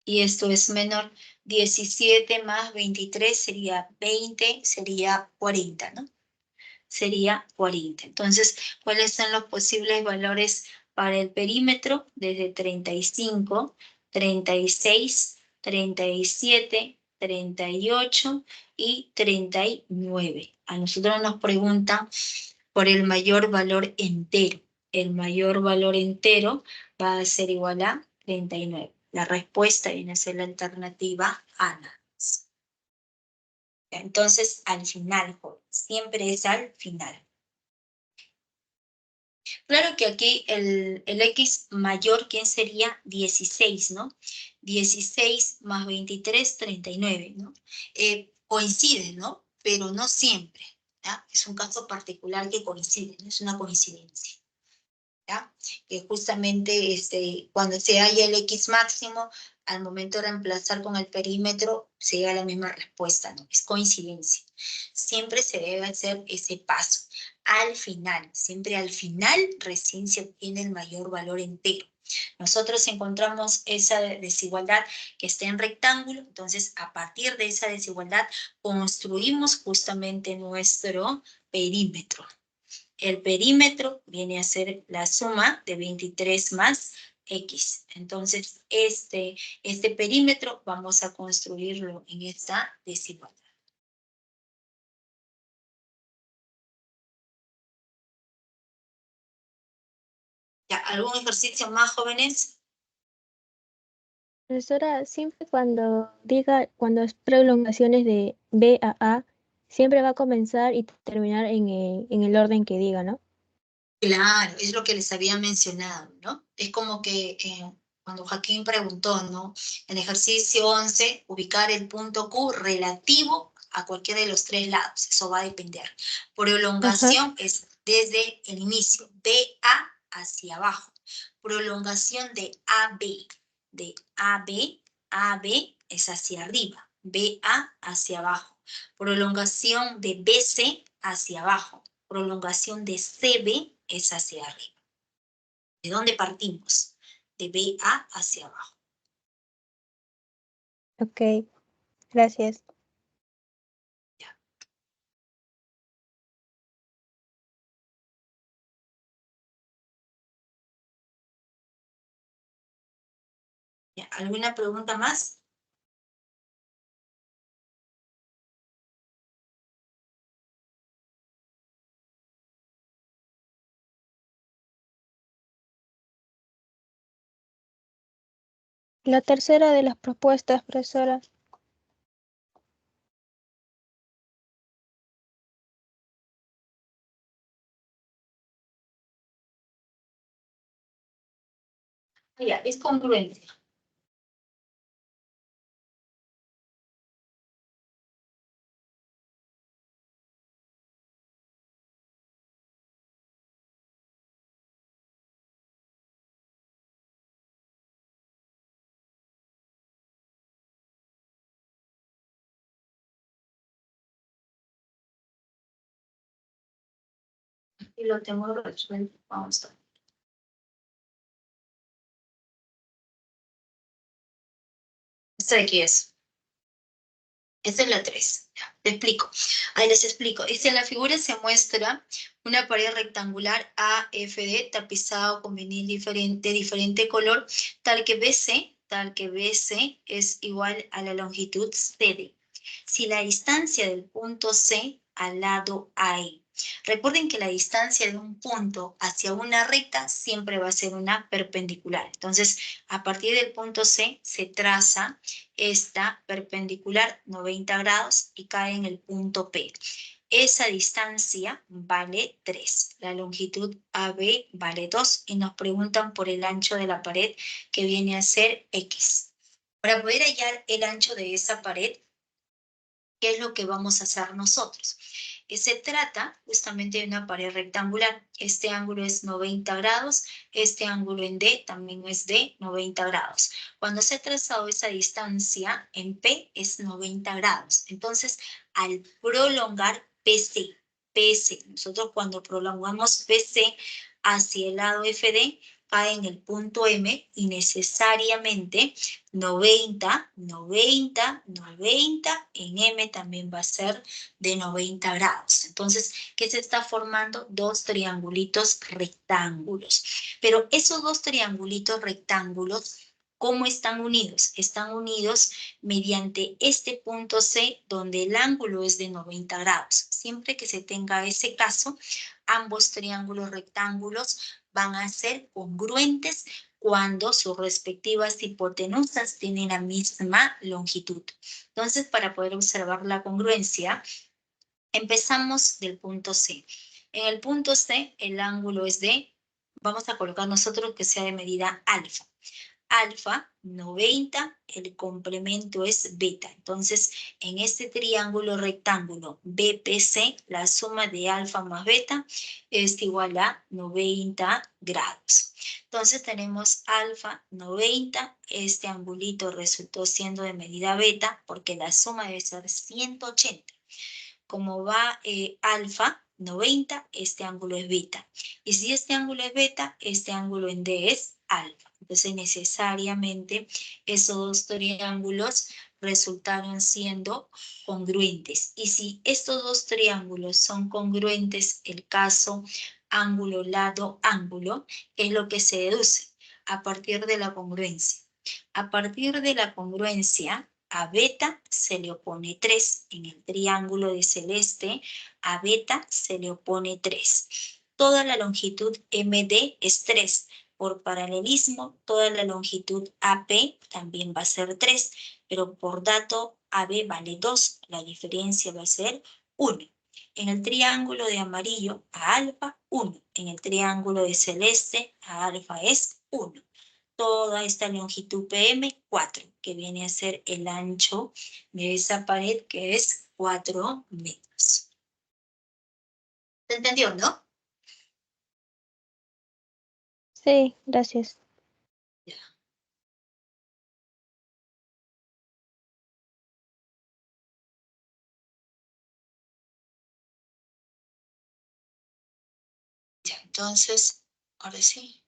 Y esto es menor. 17 más 23 sería 20, sería 40, ¿no? Sería 40. Entonces, ¿cuáles son los posibles valores para el perímetro? Desde 35, 36, 37, 38 y 39. A nosotros nos preguntan por el mayor valor entero. El mayor valor entero va a ser igual a 39. La respuesta viene a ser la alternativa A. Entonces, al final, siempre es al final. Claro que aquí el X mayor, ¿quién sería? 16, ¿no? 16 más 23, 39, ¿no? Coincide, ¿no? Pero no siempre, ¿ya? Es un caso particular que coincide, no es una coincidencia, ¿ya? Que justamente cuando se halla el X máximo, al momento de reemplazar con el perímetro, se llega a la misma respuesta, ¿no? Es coincidencia. Siempre se debe hacer ese paso. Al final, siempre al final, recién se obtiene el mayor valor entero. Nosotros encontramos esa desigualdad que está en rectángulo, entonces a partir de esa desigualdad construimos justamente nuestro perímetro. El perímetro viene a ser la suma de 23 más X. Entonces, este perímetro vamos a construirlo en esta desigualdad. ¿Ya? ¿Algún ejercicio más, jóvenes? Profesora, siempre cuando es prolongaciones de B a A, siempre va a comenzar y terminar en el orden que diga, ¿no? Claro, es lo que les había mencionado, ¿no? Es como que cuando Joaquín preguntó, ¿no? En ejercicio 11, ubicar el punto Q relativo a cualquiera de los tres lados. Eso va a depender. Ajá. Prolongación es desde el inicio, BA hacia abajo. Prolongación de AB, de AB es hacia arriba, BA hacia abajo. Prolongación de BC hacia abajo. Prolongación de CB es hacia arriba. ¿De dónde partimos? De BA hacia abajo. Ok, gracias. Ya. Ya. ¿Alguna pregunta más? La tercera de las propuestas, profesora. Ya, es congruencia. Y lo tengo resuelto. Vamos a ver. ¿Esta de qué es? Esta es la 3. Ya, te explico. Ahí les explico. En la figura se muestra una pared rectangular AFD tapizado con vinil de diferente color, tal que BC es igual a la longitud CD. Si la distancia del punto C al lado A. Recuerden que la distancia de un punto hacia una recta siempre va a ser una perpendicular. Entonces, a partir del punto C se traza esta perpendicular 90 grados y cae en el punto P. Esa distancia vale 3. La longitud AB vale 2 y nos preguntan por el ancho de la pared que viene a ser X. Para poder hallar el ancho de esa pared, ¿Qué es lo que vamos a hacer nosotros? Se trata justamente de una pared rectangular. Este ángulo es 90 grados, este ángulo en D también es de 90 grados. Cuando se ha trazado esa distancia en P es 90 grados. Entonces, al prolongar PC, nosotros cuando prolongamos PC hacia el lado FD, cae en el punto M y necesariamente 90, 90, 90 en M también va a ser de 90 grados. Entonces, ¿qué se está formando? Dos triangulitos rectángulos. Pero esos dos triangulitos rectángulos, ¿cómo están unidos? Están unidos mediante este punto C, donde el ángulo es de 90 grados. Siempre que se tenga ese caso, ambos triángulos rectángulos van a ser congruentes cuando sus respectivas hipotenusas tienen la misma longitud. Entonces, para poder observar la congruencia, empezamos del punto C. En el punto C, el ángulo es de, vamos a colocar nosotros que sea de medida alfa. Alfa, 90, el complemento es beta. Entonces, en este triángulo rectángulo BPC, la suma de alfa más beta es igual a 90 grados. Entonces, tenemos alfa 90, este angulito resultó siendo de medida beta, porque la suma debe ser 180. Como va alfa 90, este ángulo es beta. Y si este ángulo es beta, este ángulo en D es alfa. Entonces, necesariamente, esos dos triángulos resultaron siendo congruentes. Y si estos dos triángulos son congruentes, el caso ángulo, lado, ángulo, es lo que se deduce a partir de la congruencia. A partir de la congruencia, a beta se le opone 3. En el triángulo de celeste, a beta se le opone 3. Toda la longitud MD es 3. Por paralelismo, toda la longitud AP también va a ser 3, pero por dato AB vale 2. La diferencia va a ser 1. En el triángulo de amarillo, a alfa, 1. En el triángulo de celeste, a alfa es 1. Toda esta longitud PM, 4, que viene a ser el ancho de esa pared, que es 4 metros. ¿Se entendió, no? Sí, gracias. Ya. Ya, entonces, ahora sí.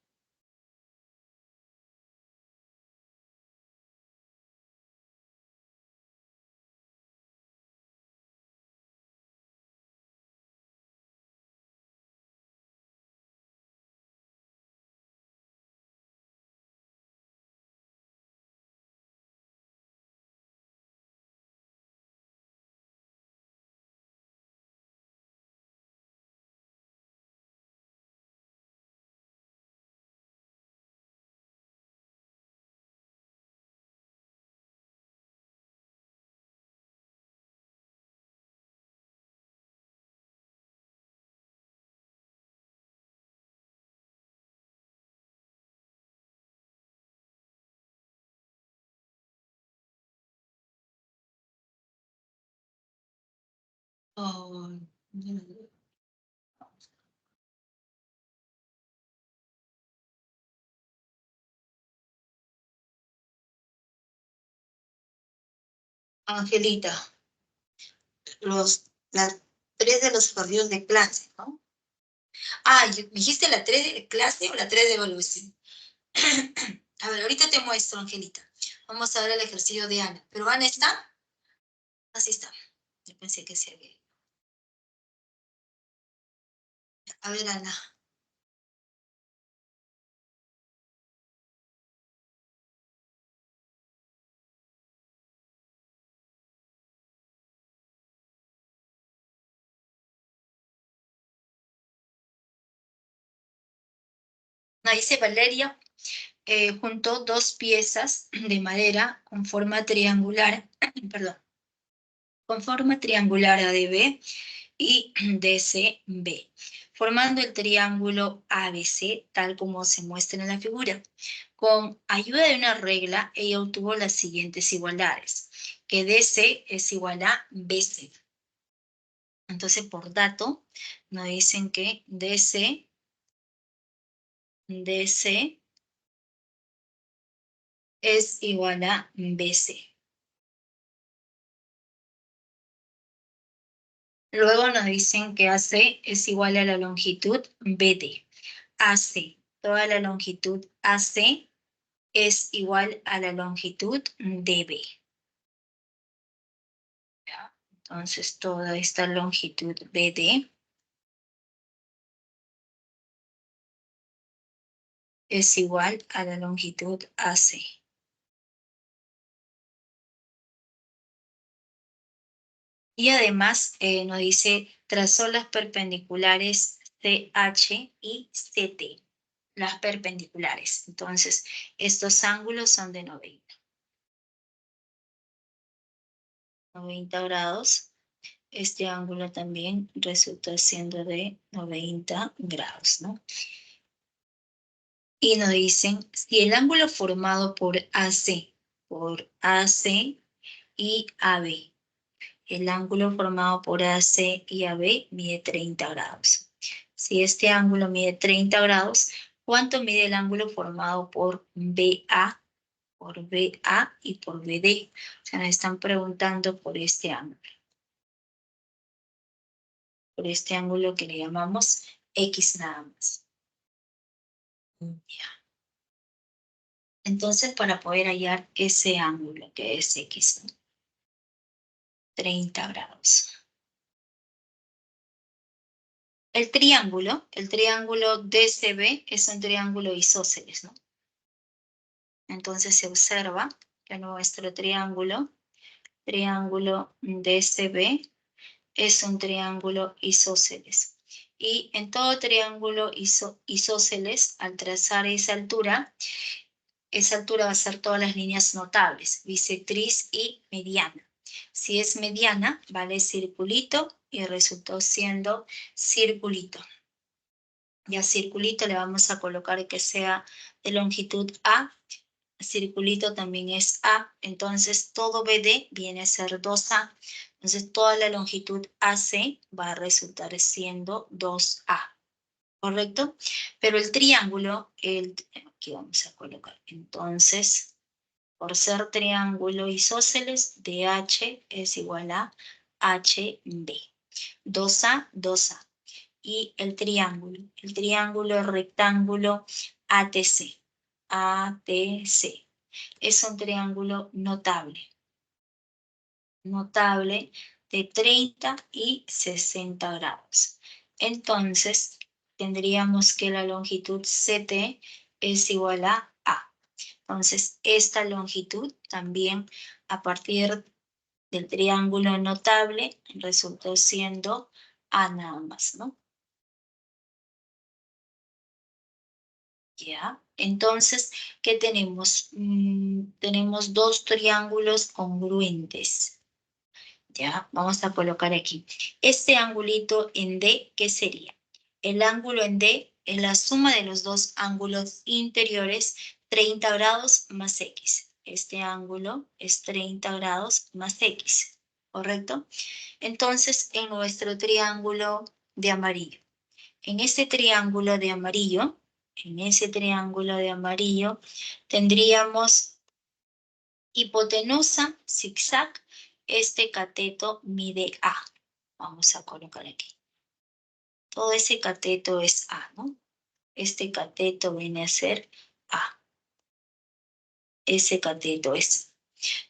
Oh, Angelita, las 3 de los horarios de clase, ¿no? Ah, ¿dijiste la 3 de clase o la 3 de evaluación? A ver, ahorita te muestro, Angelita. Vamos a ver el ejercicio de Ana. ¿Pero Ana está? Así está. Yo pensé que sí había. A ver, Ana. No, dice Valeria, juntó dos piezas de madera con forma triangular, perdón, con forma triangular ADB y DCB, formando el triángulo ABC, tal como se muestra en la figura. Con ayuda de una regla, ella obtuvo las siguientes igualdades. que DC es igual a BC. Entonces, por dato, nos dicen que DC es igual a BC. Luego nos dicen que AC es igual a la longitud BD. AC, toda la longitud AC es igual a la longitud DB. ¿Ya? Entonces, toda esta longitud BD es igual a la longitud AC. Y además nos dice trazó las perpendiculares CH y CT, las perpendiculares. Entonces, estos ángulos son de 90 grados. Este ángulo también resulta siendo de 90 grados, ¿no? Y nos dicen, si el ángulo formado por AC y AB, el ángulo formado por AC y AB mide 30 grados. Si este ángulo mide 30 grados, ¿cuánto mide el ángulo formado por BA y por BD? O sea, nos están preguntando por este ángulo. Por este ángulo que le llamamos X nada más. Ya. Entonces, para poder hallar ese ángulo que es X, ¿no? 30 grados. El triángulo DCB es un triángulo isósceles, ¿no? Entonces se observa que nuestro triángulo DCB es un triángulo isósceles. Y en todo triángulo isósceles, al trazar esa altura va a ser todas las líneas notables, bisectriz y mediana. Si es mediana, vale circulito y resultó siendo circulito. Y a circulito le vamos a colocar que sea de longitud A. Circulito también es A. Entonces todo BD viene a ser 2A. Entonces toda la longitud AC va a resultar siendo 2A. ¿Correcto? Pero el triángulo, aquí vamos a colocar. Entonces, por ser triángulo isósceles, DH es igual a HB. 2A, 2A. Y el triángulo rectángulo ATC. ATC. Es un triángulo notable. Notable de 30 y 60 grados. Entonces, tendríamos que la longitud CT es igual a A. Entonces, esta longitud también a partir del triángulo notable resultó siendo A nada más, ¿no? ¿Ya? Entonces, ¿qué tenemos? Tenemos dos triángulos congruentes. ¿Ya? Vamos a colocar aquí. Este angulito en D, ¿qué sería? El ángulo en D es la suma de los dos ángulos interiores, 30 grados más X. Este ángulo es 30 grados más X, ¿correcto? Entonces, en nuestro triángulo de amarillo. En ese triángulo de amarillo, tendríamos hipotenusa, zigzag. Este cateto mide A. Vamos a colocar aquí. Todo ese cateto es A, ¿no? Este cateto viene a ser A. Ese cateto es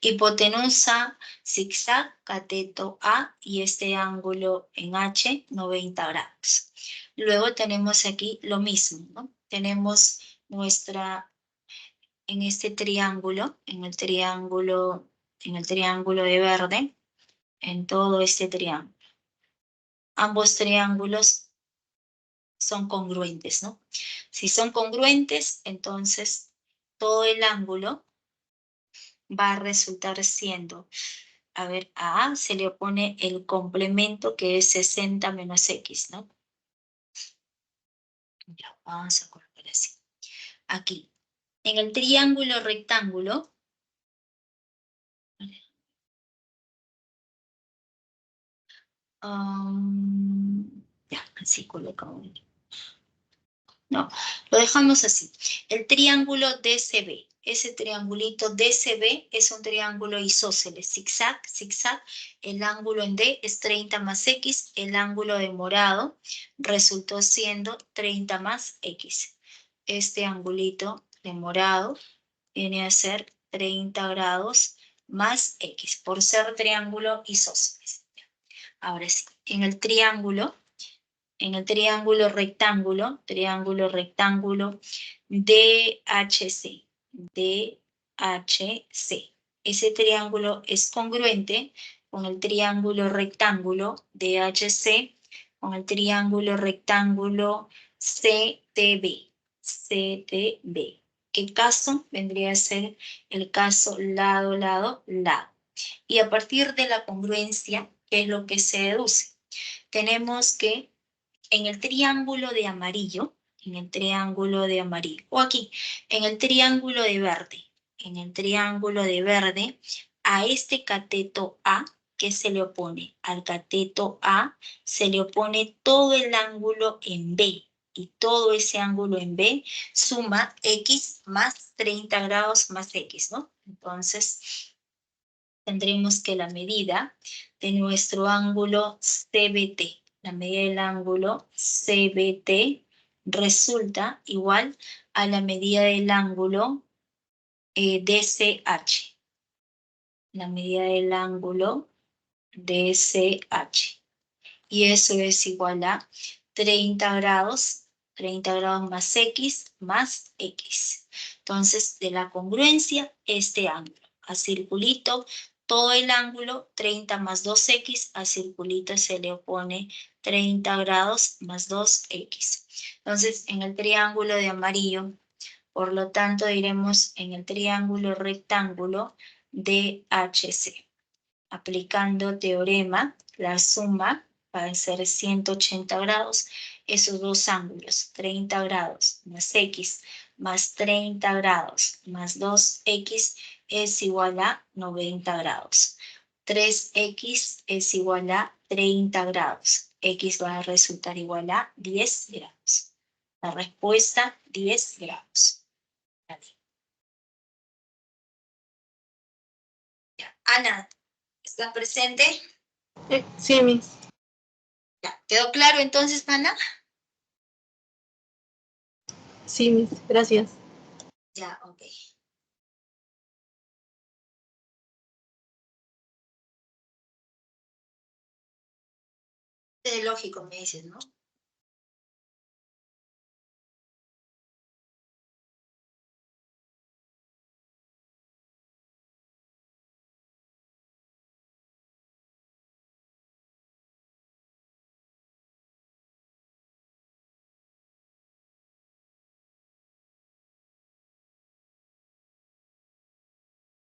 hipotenusa, zigzag, cateto A y este ángulo en H, 90 grados. Luego tenemos aquí lo mismo, ¿no? Tenemos en este triángulo, en el triángulo de verde, en todo este triángulo. Ambos triángulos son congruentes, ¿no? Si son congruentes, entonces todo el ángulo va a resultar siendo, a ver, a A se le opone el complemento que es 60 menos X, ¿no? Ya, vamos a colocar así. Aquí, en el triángulo rectángulo, Ya, así colocamos. No, lo dejamos así. El triángulo DCB. Ese triangulito DCB es un triángulo isósceles, zigzag, zigzag. El ángulo en D es 30 más X. El ángulo de morado resultó siendo 30 más X. Este angulito de morado viene a ser 30 grados más X, por ser triángulo isósceles. Ahora sí, en el triángulo rectángulo, DHC, DHC. Ese triángulo es congruente con el triángulo rectángulo DHC, con el triángulo rectángulo CTB, CTB. ¿Qué caso? Vendría a ser el caso lado, lado, lado. Y a partir de la congruencia, ¿qué es lo que se deduce? Tenemos que en el triángulo de amarillo, o aquí, en el triángulo de verde, a este cateto A, ¿qué se le opone? Al cateto A se le opone todo el ángulo en B, y todo ese ángulo en B suma X más 30 grados más X, ¿no? Entonces, tendremos que la medida de nuestro ángulo CBT, la medida del ángulo CBT resulta igual a la medida del ángulo DCH. La medida del ángulo DCH. Y eso es igual a 30 grados más X más X. Entonces, de la congruencia, este ángulo. A circulito, todo el ángulo, 30 más 2X, a circulito se le opone 30 grados más 2X. Entonces, en el triángulo de amarillo, por lo tanto, diremos en el triángulo rectángulo DHC. Aplicando teorema, la suma va a ser 180 grados, esos dos ángulos, 30 grados más X más 30 grados más 2X es igual a 90 grados. 3X es igual a 30 grados. X va a resultar igual a 10 grados. La respuesta, 10 grados. Vale. Ya. Ana, ¿estás presente? Sí, Miss. Ya. ¿Quedó claro entonces, Ana? Sí, Miss. Gracias. Ya, ok. Lógico, me dices, ¿no?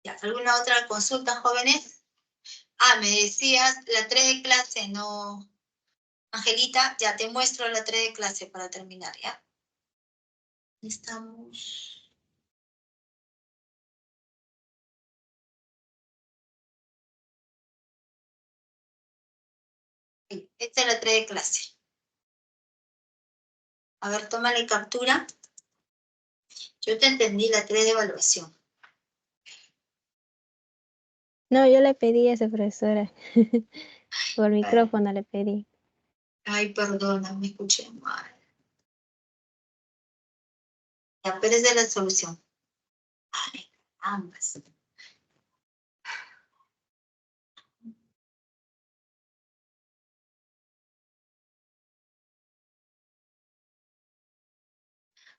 Ya, ¿alguna otra consulta, jóvenes? Ah, me decías la 3 de clase, no. Angelita, ya te muestro la 3 de clase para terminar, ¿ya? Estamos. Esta es la 3 de clase. A ver, tómale captura. Yo te entendí la 3 de evaluación. No, yo le pedí a esa profesora. Por micrófono le pedí. Ay, perdona, me escuché mal. Ya, pero es de la solución. Ay, ambas.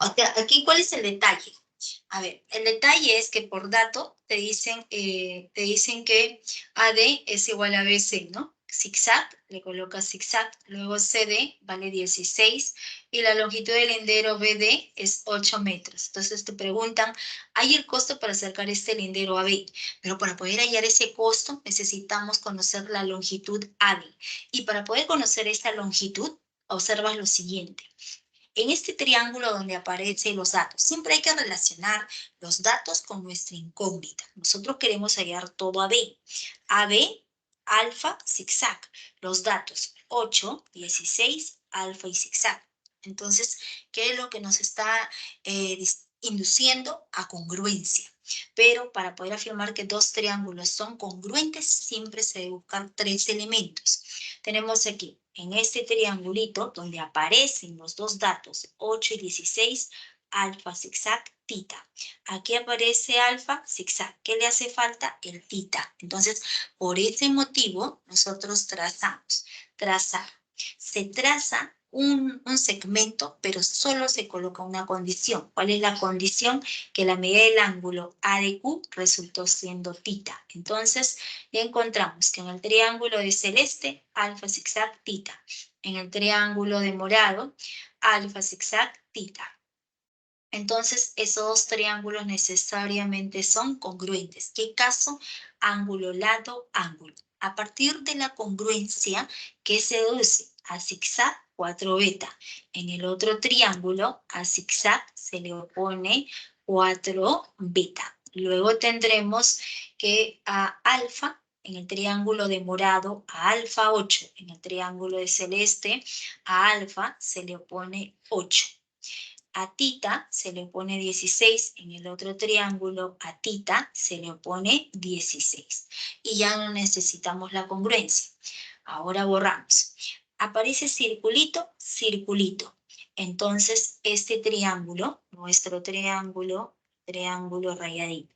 O sea, aquí, ¿cuál es el detalle? A ver, el detalle es que por dato te dicen que AD es igual a BC, ¿no? Zigzag, le colocas zigzag, luego CD vale 16 y la longitud del lindero BD es 8 metros. Entonces te preguntan, ¿hay el costo para acercar este lindero a B? Pero para poder hallar ese costo necesitamos conocer la longitud AD. Y para poder conocer esta longitud, observas lo siguiente. En este triángulo donde aparecen los datos, siempre hay que relacionar los datos con nuestra incógnita. Nosotros queremos hallar todo AB. AB alfa, zigzag. Los datos 8, 16, alfa y zigzag. Entonces, ¿qué es lo que nos está induciendo? A congruencia. Pero para poder afirmar que dos triángulos son congruentes, siempre se debe buscar tres elementos. Tenemos aquí, en este triangulito, donde aparecen los dos datos, 8 y 16, alfa, zigzag, tita. Aquí aparece alfa, zigzag. ¿Qué le hace falta? El tita. Entonces, por ese motivo, nosotros trazamos. Trazar. Se traza un segmento, pero solo se coloca una condición. ¿Cuál es la condición? Que la medida del ángulo A de Q resultó siendo tita. Entonces, ya encontramos que en el triángulo de celeste, alfa, zigzag, tita. En el triángulo de morado, alfa, zigzag, tita. Entonces, esos dos triángulos necesariamente son congruentes. ¿Qué caso? Ángulo, lado, ángulo. A partir de la congruencia, ¿qué se deduce? A zigzag, 4 beta. En el otro triángulo, a zigzag se le opone 4 beta. Luego tendremos que a alfa, en el triángulo de morado, a alfa 8. En el triángulo de celeste, a alfa se le opone 8. A tita se le opone 16, en el otro triángulo a tita se le opone 16. Y ya no necesitamos la congruencia. Ahora borramos. Aparece circulito, circulito. Entonces, este triángulo, nuestro triángulo rayadito.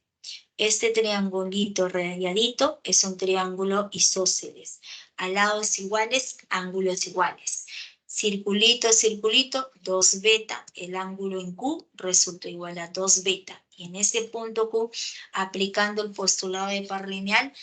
Este triangulito rayadito es un triángulo isósceles. Al lados iguales, ángulos iguales. Circulito, circulito, 2 beta. El ángulo en Q resulta igual a 2 beta. Y en ese punto Q, aplicando el postulado de par lineal,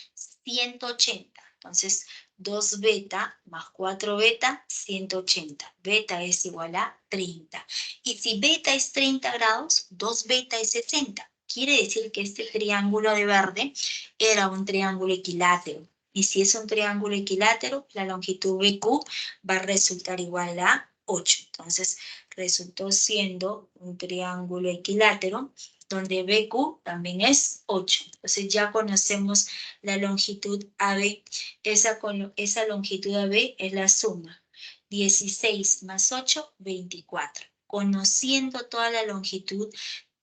180. Entonces, 2 beta más 4 beta, 180. Beta es igual a 30. Y si beta es 30 grados, 2 beta es 60. Quiere decir que este triángulo de verde era un triángulo equilátero. Y si es un triángulo equilátero, la longitud BQ va a resultar igual a 8. Entonces, resultó siendo un triángulo equilátero, donde BQ también es 8. Entonces, ya conocemos la longitud AB. Esa longitud AB es la suma. 16 más 8, 24. Conociendo toda la longitud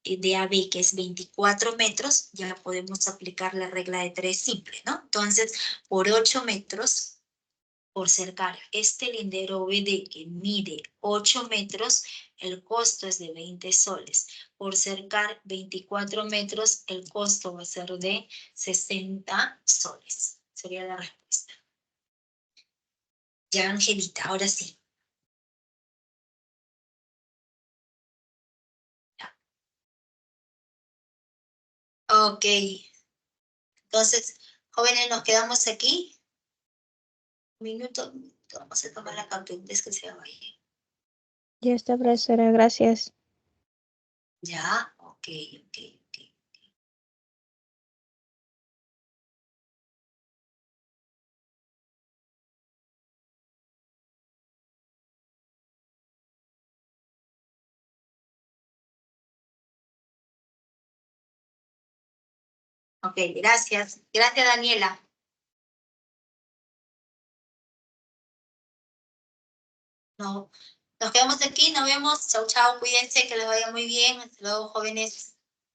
de AB, que es 24 metros, ya podemos aplicar la regla de 3 simple, ¿no? Entonces, por 8 metros, por cercar este lindero OBD que mide 8 metros, el costo es de 20 soles. Por cercar 24 metros, el costo va a ser de 60 soles. Sería la respuesta. Ya, Angelita, ahora sí. Ok. Entonces, jóvenes, nos quedamos aquí. Un minuto, vamos a tomar la captura, es que se vaya. Ya está, profesora, gracias. Ya, ok. Ok, gracias. Gracias, Daniela. No, nos quedamos aquí, nos vemos. Chau, chau, cuídense, que les vaya muy bien. Hasta luego, jóvenes.